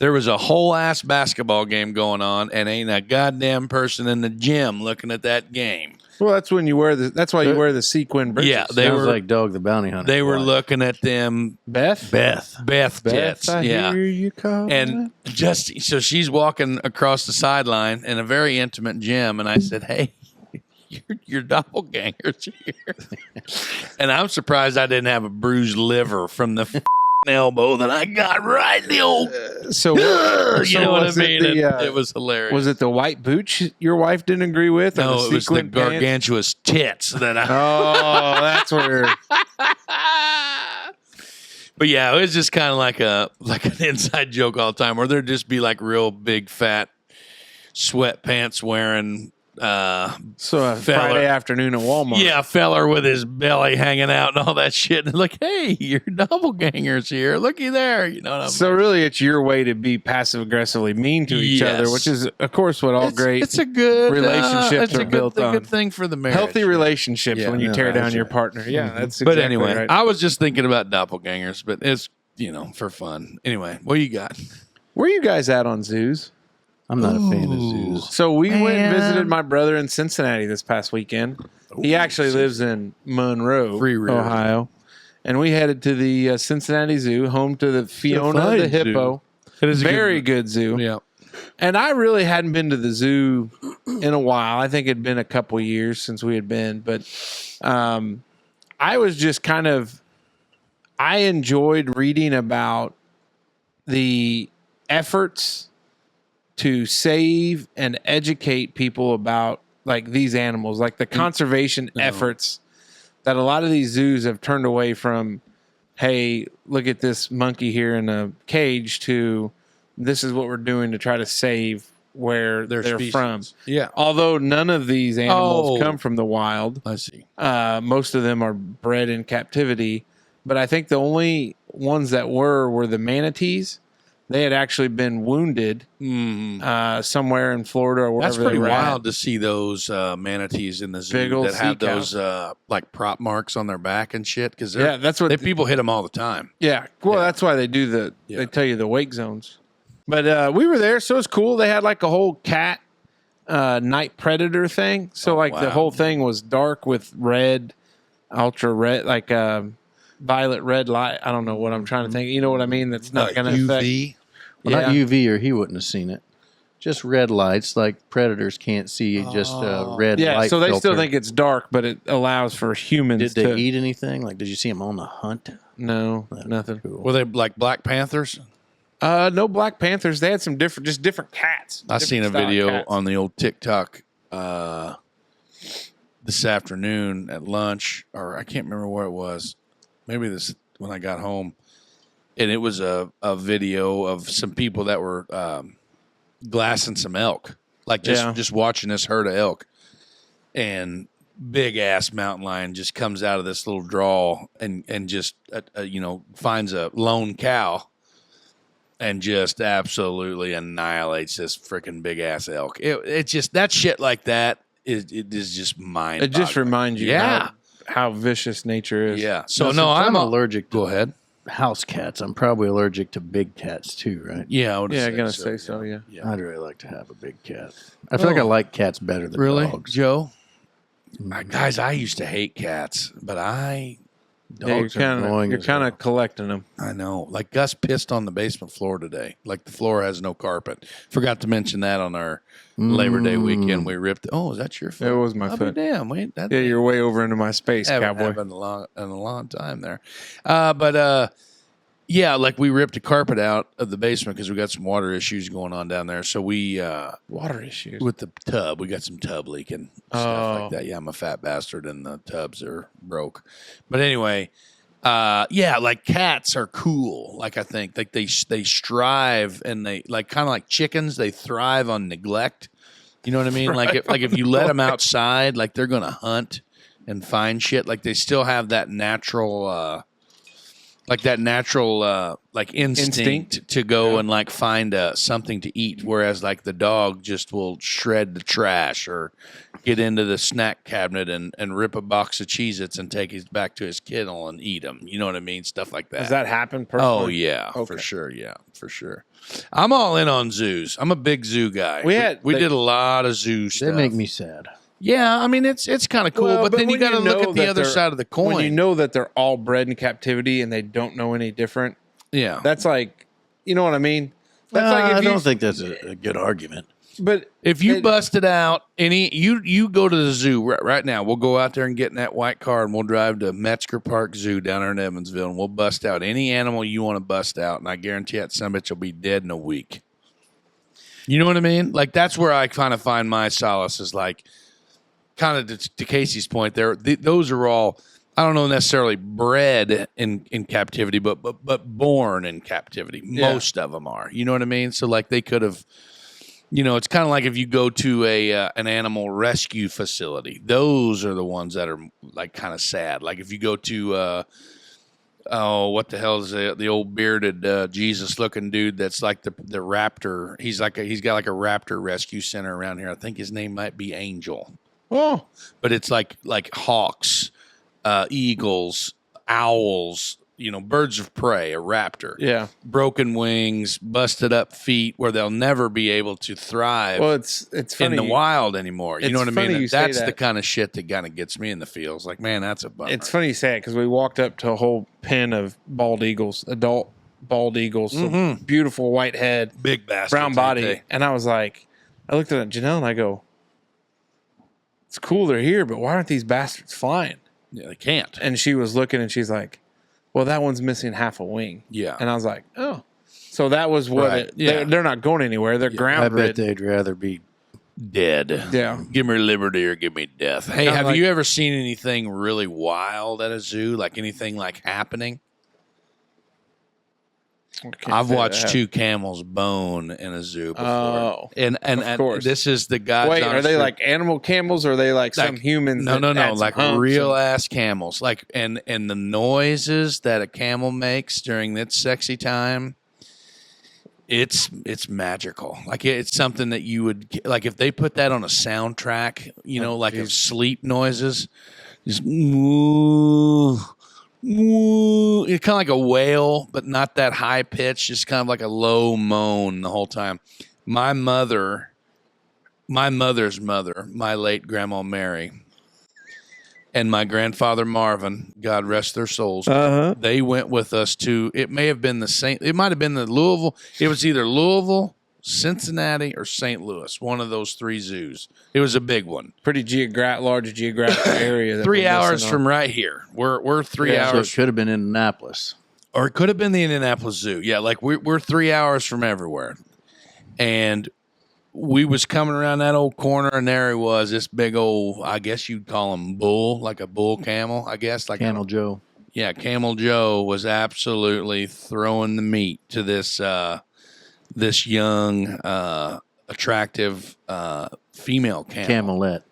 there was a whole ass basketball game going on, and ain't a goddamn person in the gym looking at that game. Well, that's when you wear that's why you wear the sequin breeches. Yeah, they Sounds were like Dog the Bounty Hunter. they were Why? looking at them Beth. Beth tits. I Yeah. hear you call. And just so she's walking across the sideline in a very intimate gym, and I said, "Hey, your doppelgangers here," and I'm surprised I didn't have a bruised liver from the elbow that I got right in the old. so You know what I was it mean? the, It was hilarious. Was it the white boots your wife didn't agree with? or No, the it was the sequin pants? gargantuous tits that I. Oh, that's where. But yeah, it was just kind of like an inside joke all the time, where there'd just be like real big fat sweatpants wearing. So a Fella. Friday afternoon at Walmart. Yeah, feller with his belly hanging out and all that shit. And like, hey, your doppelgangers here. Looky there. You know what I mean? So really, it's your way to be passive aggressively mean to each other, Yes. which is, of course, what all great It's a good relationships it's a are built good, on. good thing for the marriage. healthy relationships Yeah. when you Yeah, tear down that's your right. partner. Yeah, that's But exactly anyway, right. I was just thinking about doppelgangers, but it's for fun. Anyway, what you got? Where are you guys at on zoos? I'm not a fan of zoos. So we went and Man. visited my brother in Cincinnati this past weekend. He actually lives in Monroe, Free rear. Ohio. And we headed to the Cincinnati Zoo, home to the Fiona fine the hippo. It is a Very good zoo. Yeah. And I really hadn't been to the zoo in a while. I think it'd been a couple years since we had been. But I was just I enjoyed reading about the efforts to save and educate people about like these animals, like the conservation efforts that a lot of these zoos have turned away from. Hey, look at this monkey here in a cage, to this is what we're doing to try to save where Their they're species. from. Yeah. Although none of these animals Oh. come from the wild, I see. most of them are bred in captivity. But I think the only ones that were the manatees. They had actually been wounded somewhere in Florida or wherever That's pretty they were at. wild to see those manatees in the zoo Big old that have sea those like prop marks on their back and shit. Because Yeah, that's what. people hit them all the time. Yeah, well, Yeah. that's why they do Yeah. they tell you the wake zones. But we were there, so it's cool. They had like a whole cat night predator thing. So like the wow. whole thing was dark with red, ultra red, like violet red light. I don't know what I'm trying to think. You know what I mean? That's not going to affect. UV. Well, Yeah. not UV, or he wouldn't have seen it. Just red lights, like predators can't see. Just red Yeah, light so they still filter. think it's dark, but it allows for humans Did they to eat anything? Like, did you see them on the hunt? No, nothing. Cool. Were they like Black Panthers? No Black Panthers. They had some different cats. I seen a Different style video cats. on the old TikTok this afternoon at lunch, or I can't remember where it was. Maybe this when I got home, and it was a video of some people that were glassing some elk, like just watching this herd of elk, and big ass mountain lion just comes out of this little draw and just finds a lone cow and just absolutely annihilates this freaking big ass elk. It's just that shit like that is just mind. It just reminds you how vicious nature is. Yeah. So I'm allergic to Go ahead. house cats. I'm probably allergic to big cats too, right? Yeah, I'm gonna say so. Yeah. I'd really like to have a big cat. I feel like I like cats better than dogs. Joe? Guys, I used to hate cats, but Dogs are annoying. You're kind of collecting them. I know. Like Gus pissed on the basement floor today. Like the floor has no carpet. Forgot to mention that on our Labor Day weekend. We ripped. Oh, is that your foot? It was my foot. Damn, wait. You're way over into my space, cowboy. Haven't in a long time there. Yeah, like we ripped a carpet out of the basement because we got some water issues going on down there. So we water issues with the tub. We got some tub leaking stuff like that. Yeah, I'm a fat bastard, and the tubs are broke. But anyway, like cats are cool. Like I think like they strive and they like kind of like chickens. They thrive on neglect. You know what I mean? Like if you let them outside, like they're gonna hunt and find shit. Like they still have that natural. Instinct to go and like find something to eat, whereas like the dog just will shred the trash or get into the snack cabinet and rip a box of Cheez-Its and take it back to his kennel and eat them. You know what I mean? Stuff like that. Does that happen personally? Oh yeah, for sure. Yeah, for sure. I'm all in on zoos. I'm a big zoo guy. We did a lot of zoo stuff. They make me sad. Yeah, I mean it's kind of cool, Well, but then you got to look at the other they're- side of the coin. When you know that they're all bred in captivity and they don't know any different, yeah, that's like, you know what I mean? That's like if I you, don't think that's a good argument. But if you busted out you go to the zoo right now. We'll go out there and get in that white car and we'll drive to Metzger Park Zoo down there in Evansville and we'll bust out any animal you want to bust out, and I guarantee that some bitch will be dead in a week. You know what I mean? Like that's where I kind of find my solace is like. Kind of to Casey's point, those are all I don't know necessarily bred in captivity, but born in captivity. Yeah. Most of them are. You know what I mean? So like they could have, it's kind of like if you go to an animal rescue facility. Those are the ones that are like kind of sad. Like if you go to what the hell is the old bearded Jesus looking dude that's like the raptor? He's got like a raptor rescue center around here. I think his name might be Angel. oh, But it's like hawks, eagles, owls, birds of prey, a raptor. yeah. Broken wings, busted up feet, where they'll never be able to thrive Well, it's funny. in the wild anymore. You It's know what I funny mean? you say That's the that. kind of shit that kind of gets me in the feels. Like, man, that's a bummer. It's funny you say it because we walked up to a whole pen of bald eagles, adult bald eagles, some beautiful white head, Big bastards, brown ain't body, they? and I was like, I looked at Janelle and I go, "It's cool they're here, but why aren't these bastards flying?" Yeah, they can't. And she was looking and she's like, "Well, that one's missing half a wing." Yeah. And I was like, "Oh." So that was what Right, it, yeah. they're not going anywhere. They're I ground bet bred. they'd rather be. Dead. Yeah. Give me liberty or give me death. Hey, Not have like- you ever seen anything really wild at a zoo? Like anything like happening? I've watched 2 camels bone in a zoo before. Oh, and of course. this is the guy. Wait, are they like animal camels or are they like some Like- humans? No, that add some like humps real and- ass camels. Like and the noises that a camel makes during its sexy time. It's magical. Like it's something that you would like if they put that on a soundtrack, like of sleep noises. Just moo, moo. It's kind of like a wail, but not that high pitch. Just kind of like a low moan the whole time. My mother's mother, my late grandma Mary, and my grandfather Marvin, God rest their souls, they went with us to, it may have been it might have been the Louisville. It was either Louisville, Cincinnati, or St. Louis, one of those 3 zoos. It was a big one. Pretty large geographic area. That 3 we're hours missing from on. right here. We're 3 Yeah, So it hours, could have been in Annapolis. or it could have been the Indianapolis Zoo. Yeah, like we're 3 hours from everywhere. And we was coming around that old corner, and there he was, this big old, I guess you'd call him bull, like a bull camel, I guess. Like Camel Joe. Yeah, Camel Joe was absolutely throwing the meat to this this young, attractive female Camelette.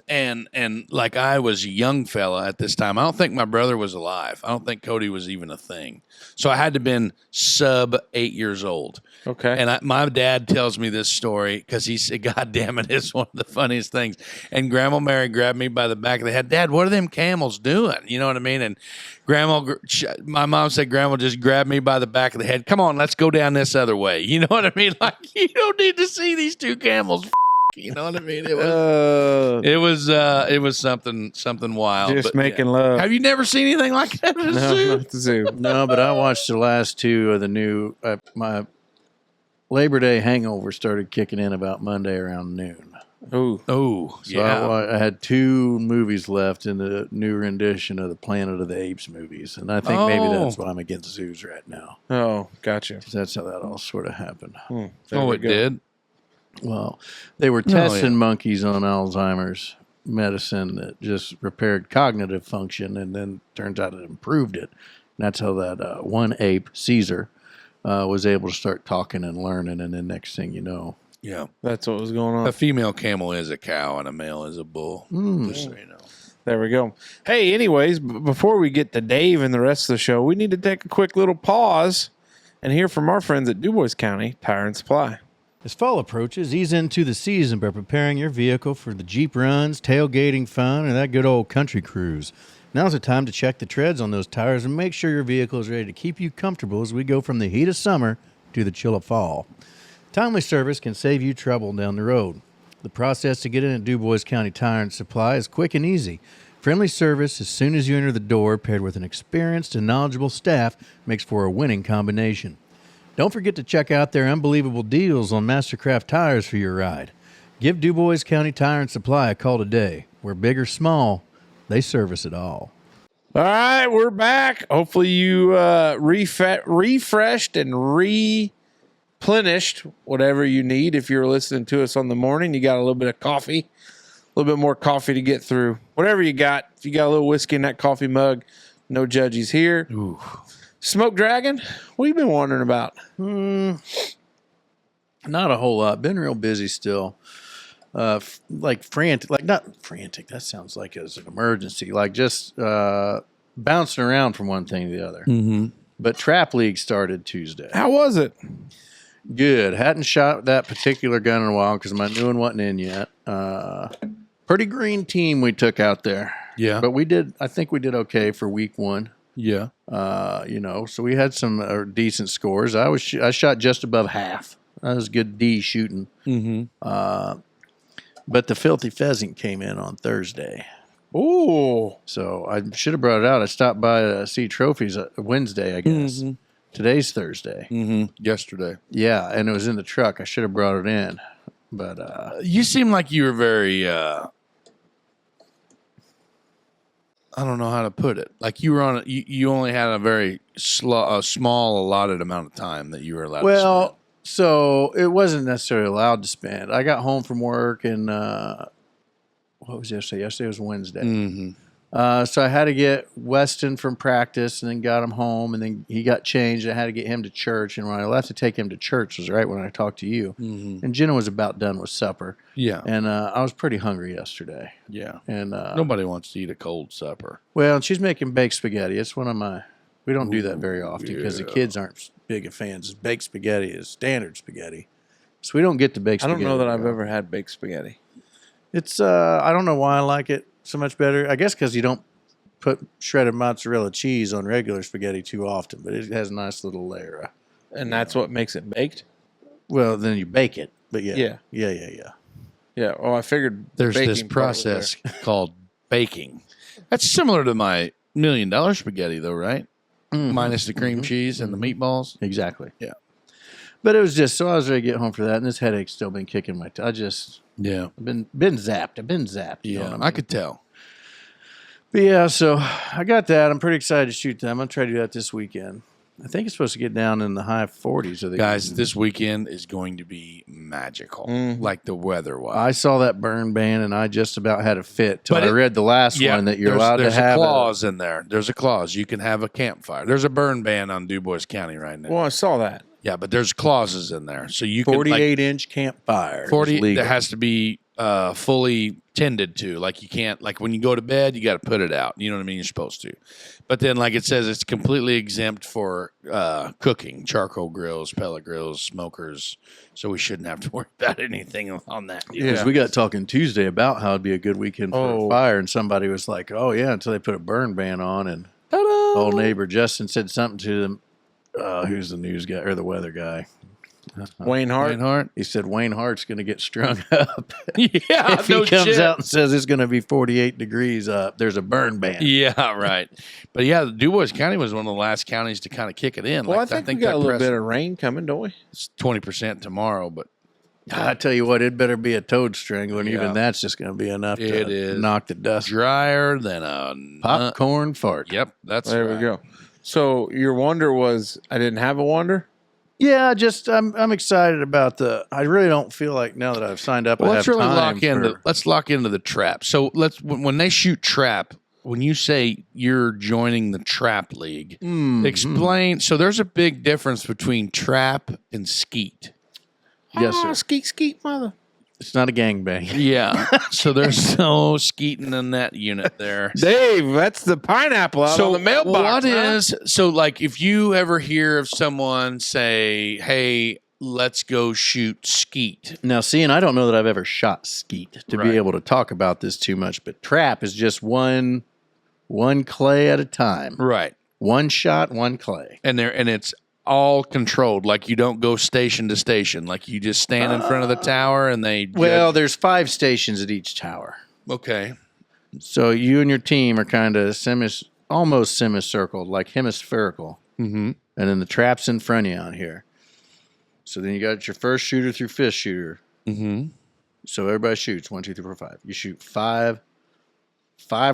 And like I was a young fella at this time. I don't think my brother was alive. I don't think Cody was even a thing. So I had to been sub 8 years old. Okay. And my dad tells me this story because he said, God damn it, it's one of the funniest things. And Grandma Mary grabbed me by the back of the head. Dad, what are them camels doing? You know what I mean? And my mom said, Grandma just grabbed me by the back of the head. Come on, let's go down this other way. You know what I mean? Like, you don't need to see these two camels. You know what I mean? It was something wild. Just making love. Have you never seen anything like that at a zoo? Not the zoo. No, but I watched the last two of the new. My Labor Day hangover started kicking in about Monday around noon. Oh, So yeah. I had 2 movies left in the new rendition of the Planet of the Apes movies, and I think maybe that's why I'm against zoos right now. Oh, gotcha. 'Cause that's how that all sort of happened. Oh, it did. Well, they were testing monkeys on Alzheimer's medicine that just repaired cognitive function, and then turns out it improved it. And that's how that one ape, Caesar, was able to start talking and learning, and then next thing you know. Yeah. That's what was going on. A female camel is a cow and a male is a bull. Just so you know. There we go. Hey, anyways, before we get to Dave and the rest of the show, we need to take a quick little pause and hear from our friends at Dubois County Tire and Supply. As fall approaches, ease into the season by preparing your vehicle for the Jeep runs, tailgating fun, and that good old country cruise. Now's the time to check the treads on those tires and make sure your vehicle is ready to keep you comfortable as we go from the heat of summer to the chill of fall. Timely service can save you trouble down the road. The process to get in at Dubois County Tire and Supply is quick and easy. Friendly service as soon as you enter the door, paired with an experienced and knowledgeable staff, makes for a winning combination. Don't forget to check out their unbelievable deals on Mastercraft tires for your ride. Give Dubois County Tire and Supply a call today. We're big or small, they service it all. All right, we're back. Hopefully you refreshed and replenished whatever you need. If you're listening to us on the morning, you got a little bit of coffee, a little bit more coffee to get through. Whatever you got. If you got a little whiskey in that coffee mug, no judges here. Ooh. Smoke Dragon, what have you been wondering about? Not a whole lot. Been real busy still. Like frantic, like not frantic. That sounds like it's an emergency. Like just bouncing around from one thing to the other. Mm-hmm. But Trap League started Tuesday. How was it? Good. Hadn't shot that particular gun in a while because my new one wasn't in yet. Pretty green team we took out there. Yeah. But I think we did okay for week 1. Yeah. So we had some decent scores. I shot just above half. That was good D shooting. Mm-hmm. But the Filthy Pheasant came in on Thursday. Ooh. So I should have brought it out. I stopped by to see trophies Wednesday, I guess. Mm-hmm. Today's Thursday. Mm-hmm. Yesterday. Yeah, and it was in the truck. I should have brought it in. But You seem like you were very I don't know how to put it. Like you were on you only had a very small allotted amount of time that you were allowed to spend. So it wasn't necessarily allowed to spend. I got home from work and what was yesterday? Yesterday was Wednesday. Mm-hmm. So I had to get Weston from practice and then got him home, and then he got changed. I had to get him to church, and when I left to take him to church was right when I talked to you. Mm-hmm. And Jenna was about done with supper. Yeah. And I was pretty hungry yesterday. Yeah. And Nobody wants to eat a cold supper. well, and she's making baked spaghetti. It's one of my. We don't do that very often because the kids aren't big of fans. Baked spaghetti is standard spaghetti, so we don't get to baked I spaghetti. don't know that I've ever had baked spaghetti. It's I don't know why I like it so much better. I guess because you don't put shredded mozzarella cheese on regular spaghetti too often, but it has a nice little layer. And that's what makes it baked? Well, then you bake it. But yeah. Yeah. Yeah. Oh, I figured There's baking this part was process called baking. That's similar to my $1 million spaghetti, though, right? Mhm. Minus the cream cheese and the meatballs. Exactly. Yeah. But it was just so I was ready to get home for that, and this headache's still been kicking my. I've been zapped. I've been zapped. You know what I mean? I could tell. But yeah, so I got that. I'm pretty excited to shoot that. I'm gonna try to do that this weekend. I think it's supposed to get down in the high 40s. Guys, this weekend is going to be magical, Mhm. like the weather was. I saw that burn ban, and I just about had a fit till But I it- read the last one that you're allowed to there's have a clause in there. There's a clause. You can have a campfire. There's a burn ban on Dubois County right now. Well, I saw that. Yeah, but there's clauses in there, so you 48-inch campfire. can 40. is legal. That has to be fully tended to. Like you can't like when you go to bed, you got to put it out. You know what I mean? You're supposed to. But then, like it says, it's completely exempt for cooking, charcoal grills, pellet grills, smokers. So we shouldn't have to worry about anything on that. Yeah. Because we got talking Tuesday about how it'd be a good weekend for a fire, and somebody was like, "Oh yeah," until they put a burn ban on, and old neighbor Justin said something to them. Who's the news guy or the weather guy? Wayne Hart. Reinhardt? He said Wayne Hart's going to get strung up Yeah, if he comes out and says it's going to be 48 degrees up. There's a burn ban. Yeah, right. But yeah, Dubois County was one of the last counties to kind of kick it in. Well, Like, I think we got that a little press- bit of rain coming, don't we? It's 20% tomorrow, but I tell you what, it better be a toad strangle, and Yeah. even that's just going to be enough It to is. knock the dust. drier than a Popcorn fart. Yep, that's There right. we go. So your wonder was I didn't have a wonder? Yeah, just I'm excited about the. I really don't feel like now that I've signed up, Well, I let's have really time let's lock into the trap. So when they shoot trap, when you say you're joining the trap league, explain. So there's a big difference between trap and skeet. Yes, Oh, sir. skeet, skeet, mother. It's not a gangbang. Yeah. So there's no skeeting in that unit there. Dave, that's the pineapple out on the mailbox. So like if you ever hear of someone say, "Hey, let's go shoot skeet." Now, see, and I don't know that I've ever shot skeet to Right. be able to talk about this too much, but trap is just one clay at a time. Right. One shot, one clay. And it's all controlled. Like you don't go station to station. Like you just stand in front of the tower and they Well, there's 5 stations at each tower. okay. So you and your team are kind of almost semicircled, like hemispherical. Mm-hmm. And then the trap's in front of you out here. So then you got your first shooter through fifth shooter. Mm-hmm. So everybody shoots 1, 2, 3, 4, 5. You shoot five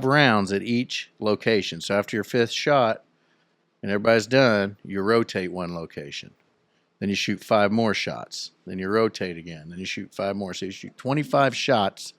rounds at each location. So after your 5th shot and everybody's done, you rotate one location. Then you shoot 5 more shots. Then you rotate again. Then you shoot 5 more. So you shoot 25 shots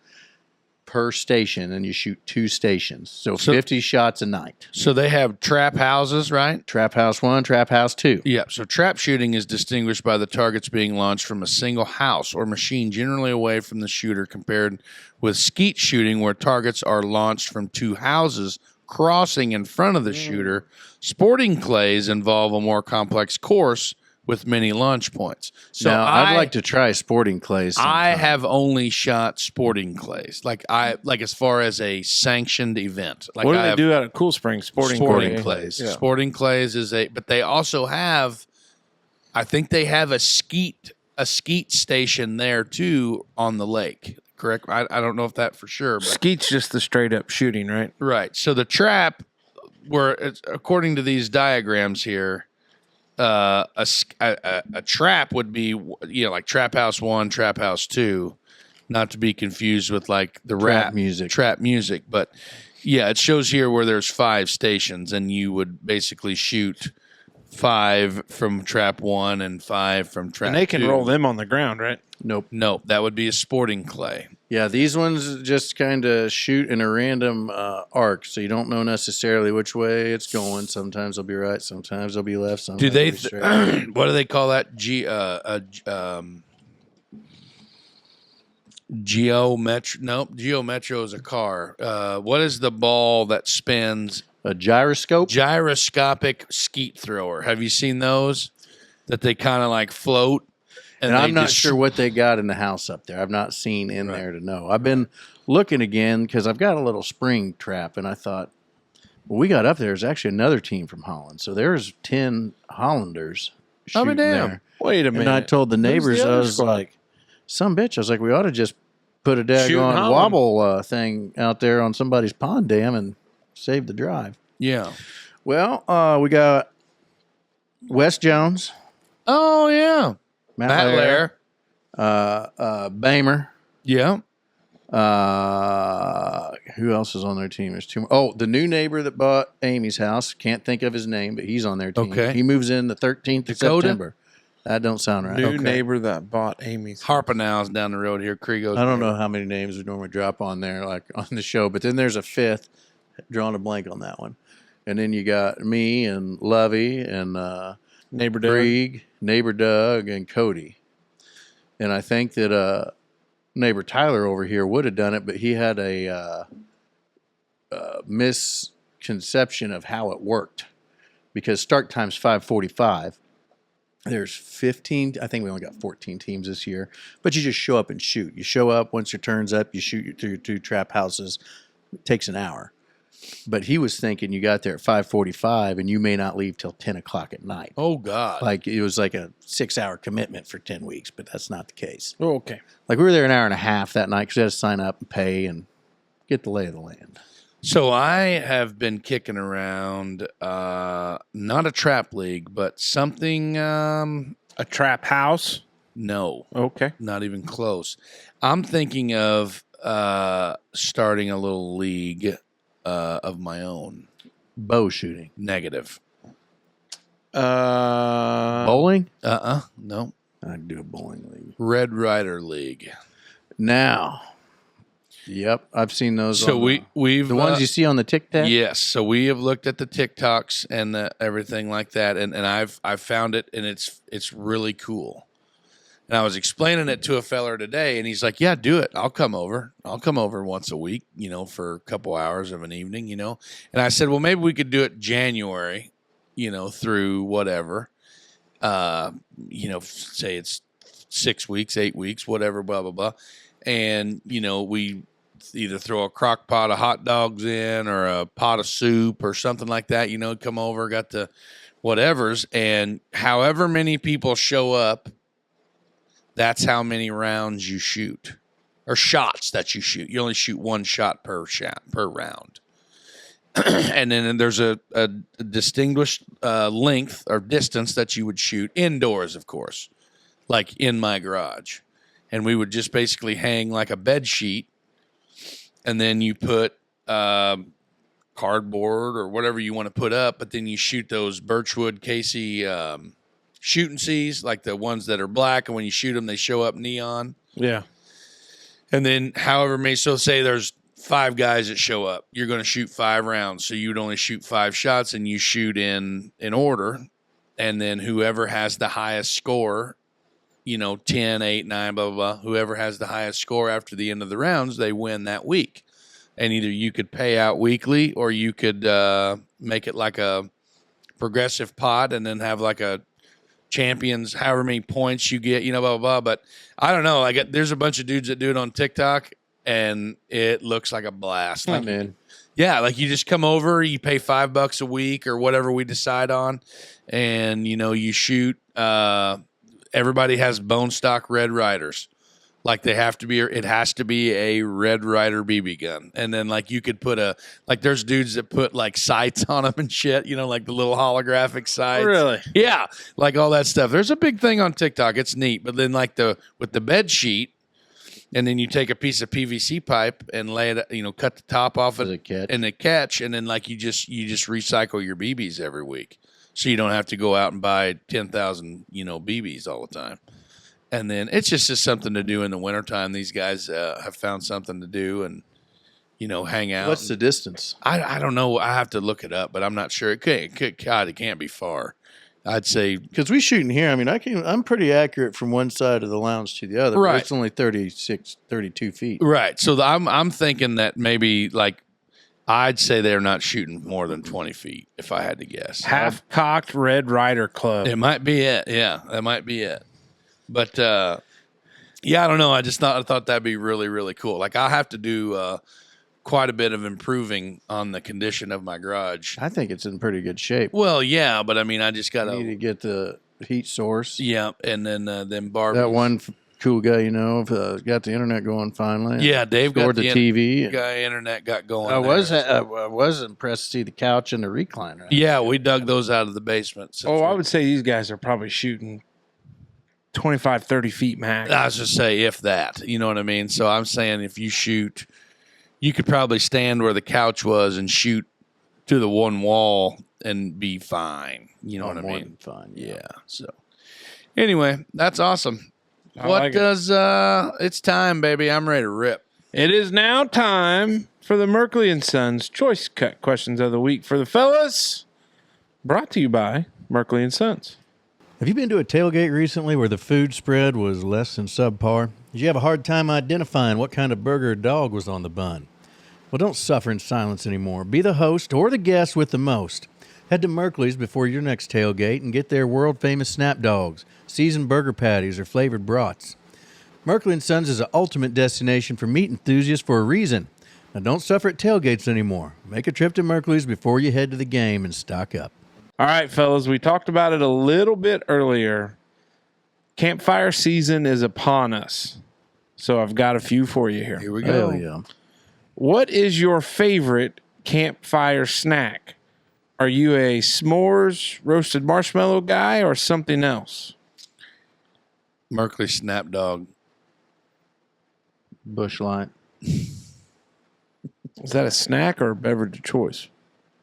per station, and you shoot 2 stations. So 50 shots a night. So they have trap houses, right? Trap house 1, trap house 2. Yeah. So trap shooting is distinguished by the targets being launched from a single house or machine, generally away from the shooter, compared with skeet shooting, where targets are launched from 2 houses crossing in front of the shooter. Sporting clays involve a more complex course with many launch points. So now, I'd like to try sporting clays sometime. I have only shot sporting clays, like as far as a sanctioned event. Like What do I they have do out at Cool Springs? Sporting clays. Yeah. Sporting clays is but they also have, I think they have a skeet station there too on the lake. Correct? I don't know if that for sure. But. Skeet's just the straight up shooting, right? Right. So the trap, according to these diagrams here, a trap would be like trap house 1, trap house 2, not to be confused with like the trap music. But yeah, it shows here where there's 5 stations, and you would basically shoot 5 from trap 1 and 5 from trap 2. And they can roll them on the ground, right? Nope, that would be a sporting clay. Yeah, these ones just kind of shoot in a random arc, so you don't know necessarily which way it's going. Sometimes they'll be right, sometimes they'll be left. Sometimes Do they? they'll be straight. What do they call that? Geometro? Nope. Geometro is a car. What is the ball that spins? A gyroscope? Gyroscopic skeet thrower. Have you seen those? That they kind of like float. And I'm not sure what they got in the house up there. I've not seen in there to know. I've been looking again because I've got a little spring trap, and I thought, well, we got up there. There's actually another team from Holland. So there's 10 Hollanders shooting there. Wait a minute. And I told the neighbors, other I was squad? like, some bitch. I was like, we ought to just put a Shooting daggone Holland. wobble thing out there on somebody's pond dam and save the drive. Yeah. Well, we got Wes Jones, Oh yeah. Matt Lair. Bamer. Yeah. Who else is on their team? There's 2 more. Oh, the new neighbor that bought Amy's house. Can't think of his name, but he's on their team. Okay. He moves in the 13th of Dakota? September. That don't sound right. New Okay. neighbor that bought Amy's. Harpenau's down the road here. Krigo's. I don't know how many names we normally drop on there, like on the show, but then there's a fifth. Drawing a blank on that one. And then you got me and Lovey and Neighbor Doug. Brieg, neighbor Doug, and Cody. And I think that neighbor Tyler over here would have done it, but he had a misconception of how it worked. Because start time's 5:45. There's 15, I think we only got 14 teams this year, but you just show up and shoot. You show up, once your turn's up, you shoot through your 2 trap houses. It takes an hour. But he was thinking you got there at 5:45 and you may not leave till 10 o'clock at night. Oh God! Like it was like a 6-hour commitment for 10 weeks, but that's not the case. Oh, okay. Like we were there an hour and a half that night because we had to sign up and pay and get the lay of the land. So I have been kicking around, not a trap league, but something. A trap house. No, Okay. not even close. I'm thinking of starting a little league of my own. Bow shooting. Negative. Bowling? No. I'd do a bowling league. Red Rider League. Now, yep, I've seen those. So on we've the ones you see on the TikTok. Yes. So we have looked at the TikToks and everything like that, and I've found it, and it's really cool. And I was explaining it to a feller today, and he's like, "Yeah, do it. I'll come over. I'll come over once a week, for a couple hours of an evening, And I said, well, maybe we could do it January, through whatever, say it's 6 weeks, 8 weeks, whatever, blah blah blah, and we either throw a crock pot of hot dogs in or a pot of soup or something like that. Come over, got the whatevers, and however many people show up. That's how many rounds you shoot, or shots that you shoot. You only shoot 1 shot per round, and then there's a distinguished length or distance that you would shoot indoors, of course, like in my garage, and we would just basically hang like a bed sheet, and then you put cardboard or whatever you want to put up, but then you shoot those birchwood Casey. Shooting C's, like the ones that are black, and when you shoot them, they show up neon. Yeah. And then however many, so say there's 5 guys that show up. You're going to shoot 5 rounds, so you'd only shoot 5 shots, and you shoot in order. And then whoever has the highest score, 10, 8, 9, blah, blah, blah, whoever has the highest score after the end of the rounds, they win that week. And either you could pay out weekly, or you could make it like a progressive pot and then have like a champions, however many points you get, blah, blah, blah. But I don't know. There's a bunch of dudes that do it on TikTok, and it looks like a blast. I'm in. Yeah, like you just come over, you pay $5 a week or whatever we decide on, and you shoot. Everybody has bone stock Red Riders. Like it has to be a Red Rider BB gun. And then like you could put there's dudes that put like sights on them and shit, like the little holographic sights. Really? Yeah. Like all that stuff. There's a big thing on TikTok. It's neat. But then like with the bed sheet, and then you take a piece of PVC pipe and lay it, cut the top off As it a catch. and the catch. And then like you just recycle your BBs every week. So you don't have to go out and buy 10,000, BBs all the time. And then it's just something to do in the wintertime. These guys have found something to do and, hang out. What's the distance? I don't know. I have to look it up, but I'm not sure. It can't be far. I'd say. Because we shoot in here. I mean, I'm pretty accurate from one side of the lounge to the other. Right. But it's only 32 feet. Right. So I'm thinking that maybe like I'd say they're not shooting more than 20 feet if I had to guess. Half-cocked Red Rider Club. It might be it. Yeah, that might be it. But yeah, I don't know. I thought that'd be really, really cool. Like I'll have to do quite a bit of improving on the condition of my garage. I think it's in pretty good shape. Well, yeah, but I mean, I just You need gotta. to get the heat source. Yeah, and then Barbies. That one cool guy, got the internet going finally. Yeah, Dave got Scored the TV. Guy internet got going. I there. was impressed to see the couch and the recliner. Yeah, we dug those out of the basement. I would say these guys are probably shooting 25, 30 feet max. I was just say if that, you know what I mean? So I'm saying if you shoot, you could probably stand where the couch was and shoot to the one wall and be fine. You know what I More mean? than fine. Yeah. So Anyway, that's awesome. It's time, baby. I'm ready to rip. It is now time for the Merkley and Sons Choice Cut Questions of the Week for the fellas. Brought to you by Merkley and Sons. Have you been to a tailgate recently where the food spread was less than subpar? Did you have a hard time identifying what kind of burger or dog was on the bun? Well, don't suffer in silence anymore. Be the host or the guest with the most. Head to Merkley's before your next tailgate and get their world-famous snap dogs, seasoned burger patties, or flavored brats. Merkley & Sons is an ultimate destination for meat enthusiasts for a reason. Now, don't suffer at tailgates anymore. Make a trip to Merkley's before you head to the game and stock up. All right, fellas, we talked about it a little bit earlier. Campfire season is upon us. So I've got a few for you here. Here we go. Hell yeah. What is your favorite campfire snack? Are you a s'mores roasted marshmallow guy or something else? Merkley Snap Dog. Bush Light. Is that a snack or a beverage of choice?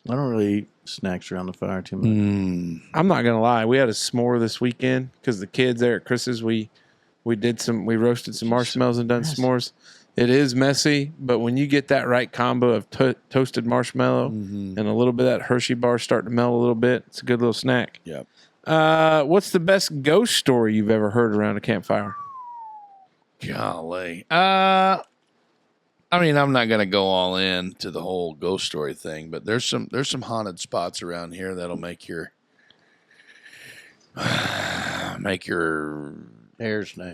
I don't really eat snacks around the fire too much. I'm not gonna lie. We had a s'more this weekend because the kids there at Chris's, we roasted some marshmallows and done s'mores. It is messy, but when you get that right combo of toasted marshmallow and a little bit of that Hershey bar starting to melt a little bit, it's a good little snack. Yep. What's the best ghost story you've ever heard around a campfire? Golly. I mean, I'm not gonna go all in to the whole ghost story thing, but there's some haunted spots around here that'll make your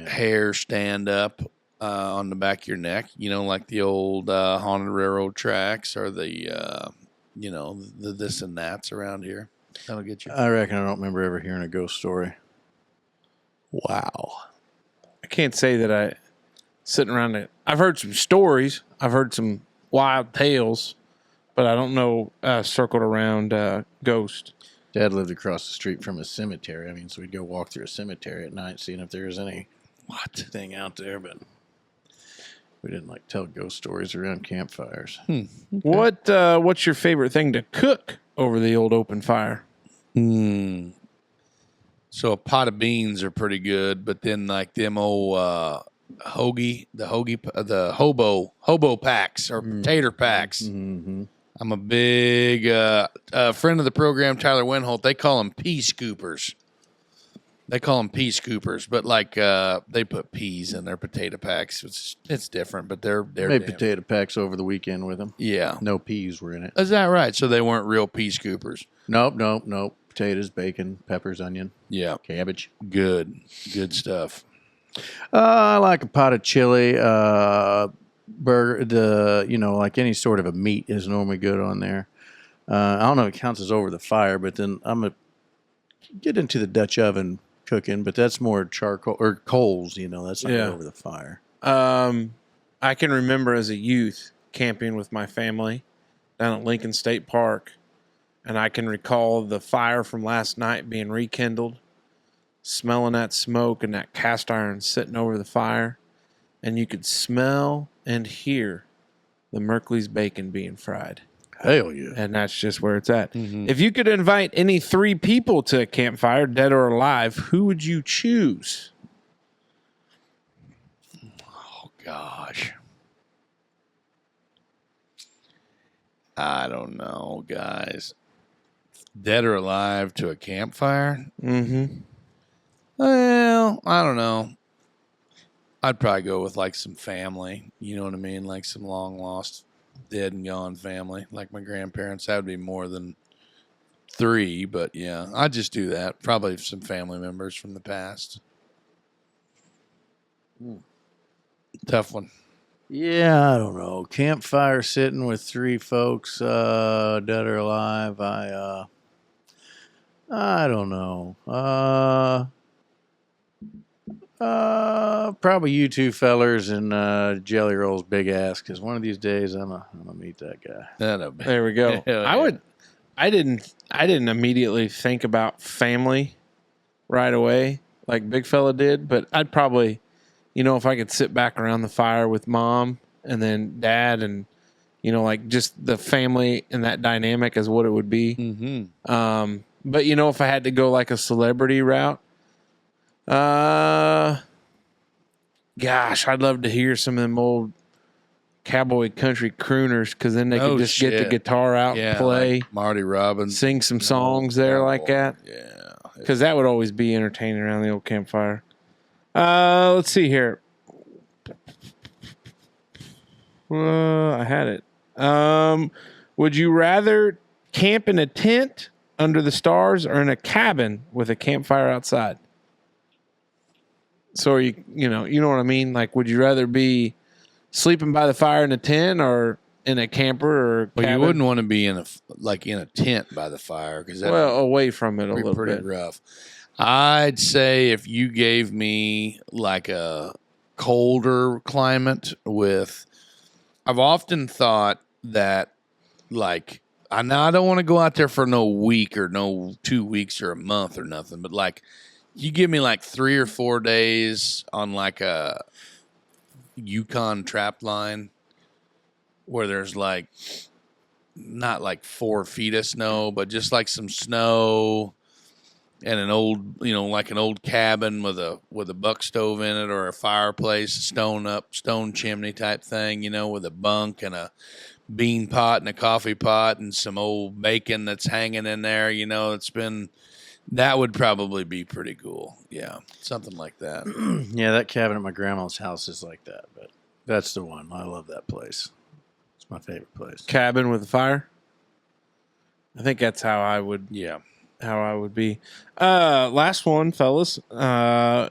hair stand up on the back of your neck. You know, like the old haunted railroad tracks or the the this and that's around here. That'll get you. I reckon I don't remember ever hearing a ghost story. Wow. I can't say that I sitting around it. I've heard some stories. I've heard some wild tales, but I don't know circled around ghost. Dad lived across the street from a cemetery. I mean, so we'd go walk through a cemetery at night, seeing if there was any thing out there, but we didn't like tell ghost stories around campfires. Okay. What's your favorite thing to cook over the old open fire? So a pot of beans are pretty good, but then like them old the hobo packs or potato packs. Mm-hmm. I'm a big friend of the program, Tyler Winholt. They call them pea scoopers. But like they put peas in their potato packs. It's different, but they're Made potato packs over the weekend with them. Yeah, No peas were in it. is that right? So they weren't real pea scoopers. Nope. Potatoes, bacon, peppers, onion, Yeah, cabbage. good stuff. I like a pot of chili. Burger, like any sort of a meat is normally good on there. I don't know if it counts as over the fire, but then I'm going to get into the Dutch oven cooking, but that's more charcoal or coals, that's not over the fire. I can remember as a youth camping with my family down at Lincoln State Park, and I can recall the fire from last night being rekindled, smelling that smoke and that cast iron sitting over the fire, and you could smell and hear the Merkley's bacon being fried. Hell yeah. And that's just where it's at. Mm-hmm. If you could invite any 3 people to a campfire, dead or alive, who would you choose? Oh, gosh. I don't know, guys. Dead or alive to a campfire? Mm-hmm. Well, I don't know. I'd probably go with like some family. You know what I mean? Like some long lost, dead and gone family. Like my grandparents. That would be more than 3, but yeah, I'd just do that. Probably some family members from the past. Tough one. Yeah, I don't know. Campfire sitting with 3 folks, dead or alive. I don't know. Probably you 2 fellers and Jelly Roll's big ass, because one of these days I'm gonna meet that guy. There we go. I didn't immediately think about family right away like Big Fella did, but I'd probably, if I could sit back around the fire with Mom and then Dad and, like just the family and that dynamic is what it would be. Mm-hmm. But if I had to go like a celebrity route, Gosh, I'd love to hear some of them old cowboy country crooners, because then they could just get the guitar out and play, like Marty Robbins, sing some songs there like that. Yeah, because that would always be entertaining around the old campfire. Let's see here. I had it. Would you rather camp in a tent under the stars or in a cabin with a campfire outside? So you know what I mean? Like, would you rather be sleeping by the fire in a tent or in a camper or cabin? Well, you wouldn't want to be in a tent by the fire, because that away from it a would be little pretty bit. rough. I'd say if you gave me like a colder climate I've often thought that, like, I don't want to go out there for no week or no 2 weeks or a month or nothing, but like, you give me like 3 or 4 days on like a Yukon trap line where there's like not like 4 feet of snow, but just like some snow and an old, like an old cabin with a buck stove in it, or a fireplace, a stone chimney type thing, with a bunk and a bean pot and a coffee pot and some old bacon that's hanging in there, that would probably be pretty cool. Yeah, something like that. Yeah, that cabin at my grandma's house is like that, but that's the one. I love that place. It's my favorite place. Cabin with a fire. I think that's how I would. Yeah. How I would be. Last one, fellas. Do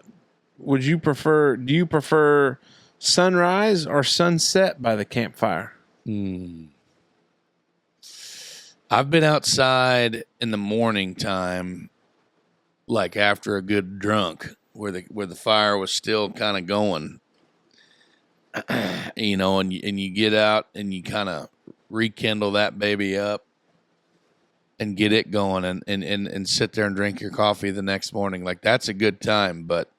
you prefer sunrise or sunset by the campfire? I've been outside in the morning time, like after a good drunk, where the fire was still kind of going, and you get out and you kind of rekindle that baby up and get it going, and sit there and drink your coffee the next morning. Like, that's a good time, but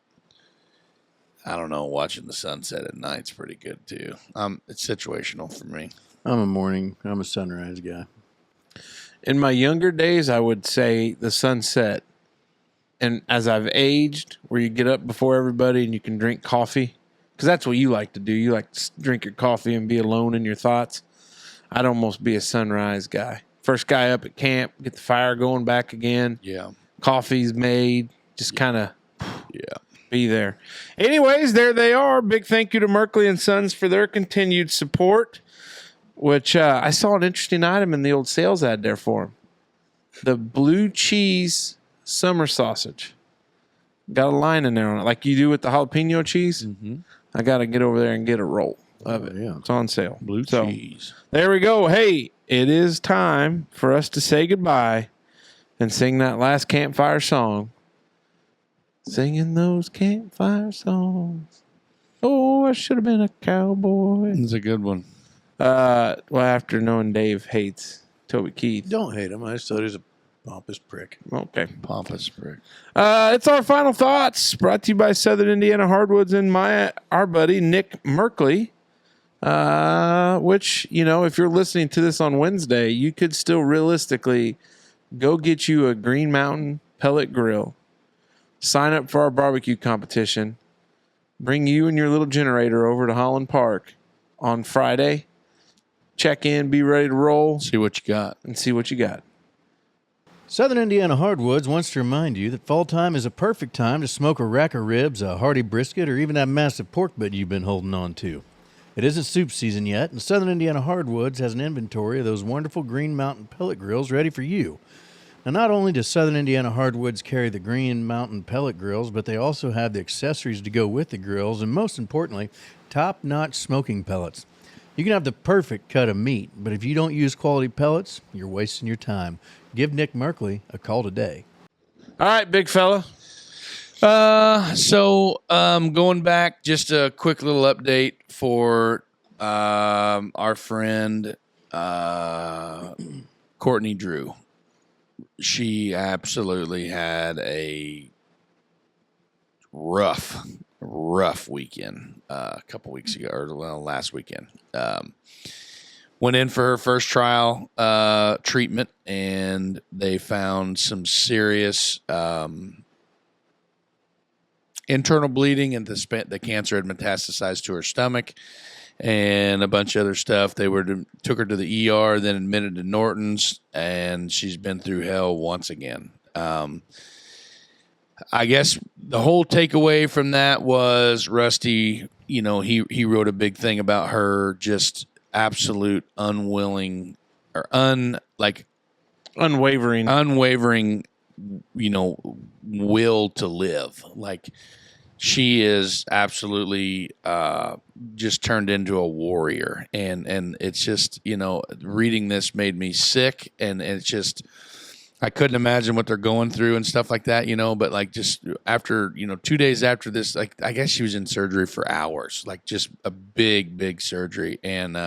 I don't know, watching the sunset at night's pretty good too. It's situational for me. I'm a sunrise guy. In my younger days, I would say the sunset. And as I've aged, where you get up before everybody and you can drink coffee, because that's what you like to do. You like to drink your coffee and be alone in your thoughts. I'd almost be a sunrise guy. First guy up at camp, get the fire going back again. Yeah. Coffee's made, just kind of be there. Anyways, there they are. Big thank you to Merkley and Sons for their continued support, which I saw an interesting item in the old sales ad there for them. The blue cheese summer sausage. Got a line in there on it, like you do with the jalapeno cheese. Mm-hmm. I got to get over there and get a roll of it. Yeah. It's on sale. Blue cheese. There we go. Hey, it is time for us to say goodbye and sing that last campfire song. Singing those campfire songs. Oh, I should have been a cowboy. It's a good one. Well, after knowing Dave hates Toby Keith. Don't hate him. I just thought he was a pompous prick. Okay. Pompous prick. It's our final thoughts, brought to you by Southern Indiana Hardwoods and our buddy Nick Merkley. Which, if you're listening to this on Wednesday, you could still realistically go get you a Green Mountain pellet grill, sign up for our barbecue competition, bring you and your little generator over to Holland Park on Friday, check in, be ready to roll. See what you got. And see what you got. Southern Indiana Hardwoods wants to remind you that fall time is a perfect time to smoke a rack of ribs, a hearty brisket, or even that massive pork butt you've been holding on to. It isn't soup season yet, and Southern Indiana Hardwoods has an inventory of those wonderful Green Mountain pellet grills ready for you. Now, not only does Southern Indiana Hardwoods carry the Green Mountain pellet grills, but they also have the accessories to go with the grills, and most importantly, top-notch smoking pellets. You can have the perfect cut of meat, but if you don't use quality pellets, you're wasting your time. Give Nick Merkley a call today. All right, big fella. So going back, just a quick little update for our friend Courtney Drew. She absolutely had a rough weekend a couple weeks ago, or last weekend. Went in for her first trial treatment, and they found some serious internal bleeding, and the cancer had metastasized to her stomach and a bunch of other stuff. They took her to the ER, then admitted to Norton's, and she's been through hell once again. I guess the whole takeaway from that was Rusty, he wrote a big thing about her just absolute unwilling or unwavering, will to live. Like, she is absolutely just turned into a warrior. And it's just, reading this made me sick. And it's just, I couldn't imagine what they're going through and stuff like that, but like just after, 2 days after this, like, I guess she was in surgery for hours, like just a big, big surgery. And,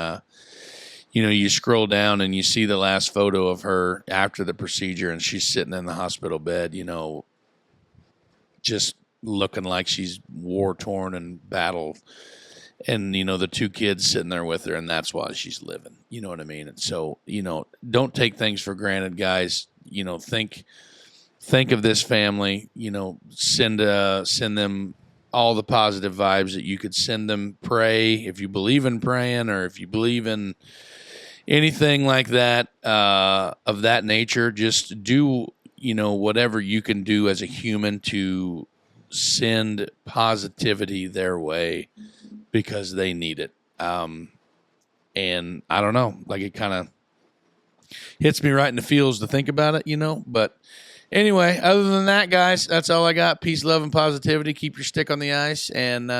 you scroll down and you see the last photo of her after the procedure, and she's sitting in the hospital bed, just looking like she's war torn and battled. And, the 2 kids sitting there with her, and that's why she's living. You know what I mean? And so, don't take things for granted, guys. Think of this family, send them all the positive vibes that you could send them. Pray if you believe in praying, or if you believe in anything like that, of that nature. Just do, whatever you can do as a human to send positivity their way, because they need it. And I don't know, like, it kind of hits me right in the feels to think about it, but anyway, other than that, guys, that's all I got. Peace, love, and positivity. Keep your stick on the ice. And,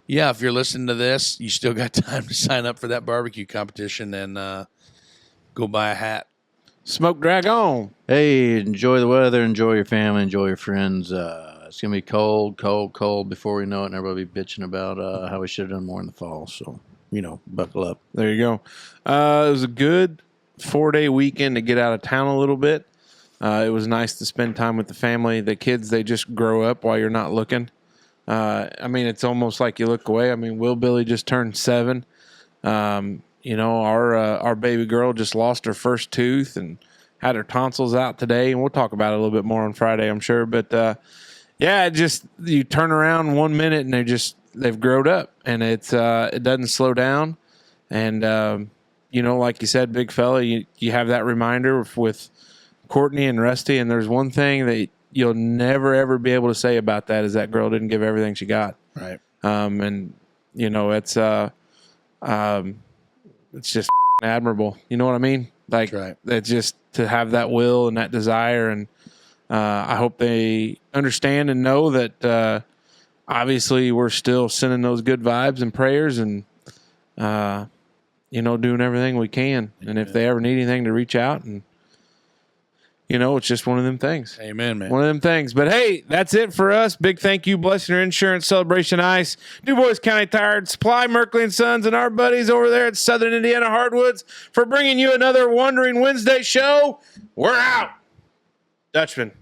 if you're listening to this, you still got time to sign up for that barbecue competition and, go buy a hat. Smoke drag on. Hey, enjoy the weather, enjoy your family, enjoy your friends. It's going to be cold before we know it, and everybody will be bitching about how we should have done more in the fall. So, buckle up. There you go. It was a good 4-day weekend to get out of town a little bit. It was nice to spend time with the family. The kids, they just grow up while you're not looking. It's almost like you look away. Will Billy just turned 7. Our baby girl just lost her first tooth and had her tonsils out today, and we'll talk about it a little bit more on Friday, I'm sure. But you turn around 1 minute and they've grown up, and it doesn't slow down. And like you said, big fella, you have that reminder with Courtney and Rusty, and there's one thing that you'll never ever be able to say about that is that girl didn't give everything she got. Right. It's just admirable. You know what I mean? Like, right. It's just to have that will and that desire. And I hope they understand and know that obviously we're still sending those good vibes and prayers and, doing everything we can. And if they ever need anything, to reach out. And, it's just one of them things. Amen, man. One of them things. But, hey, that's it for us. Big thank you, Blessing Your Insurance, Celebration Ice, Dubois County Tire Supply, Merkley & Sons, and our buddies over there at Southern Indiana Hardwoods for bringing you another Wondering Wednesday show. We're out. Dutchman.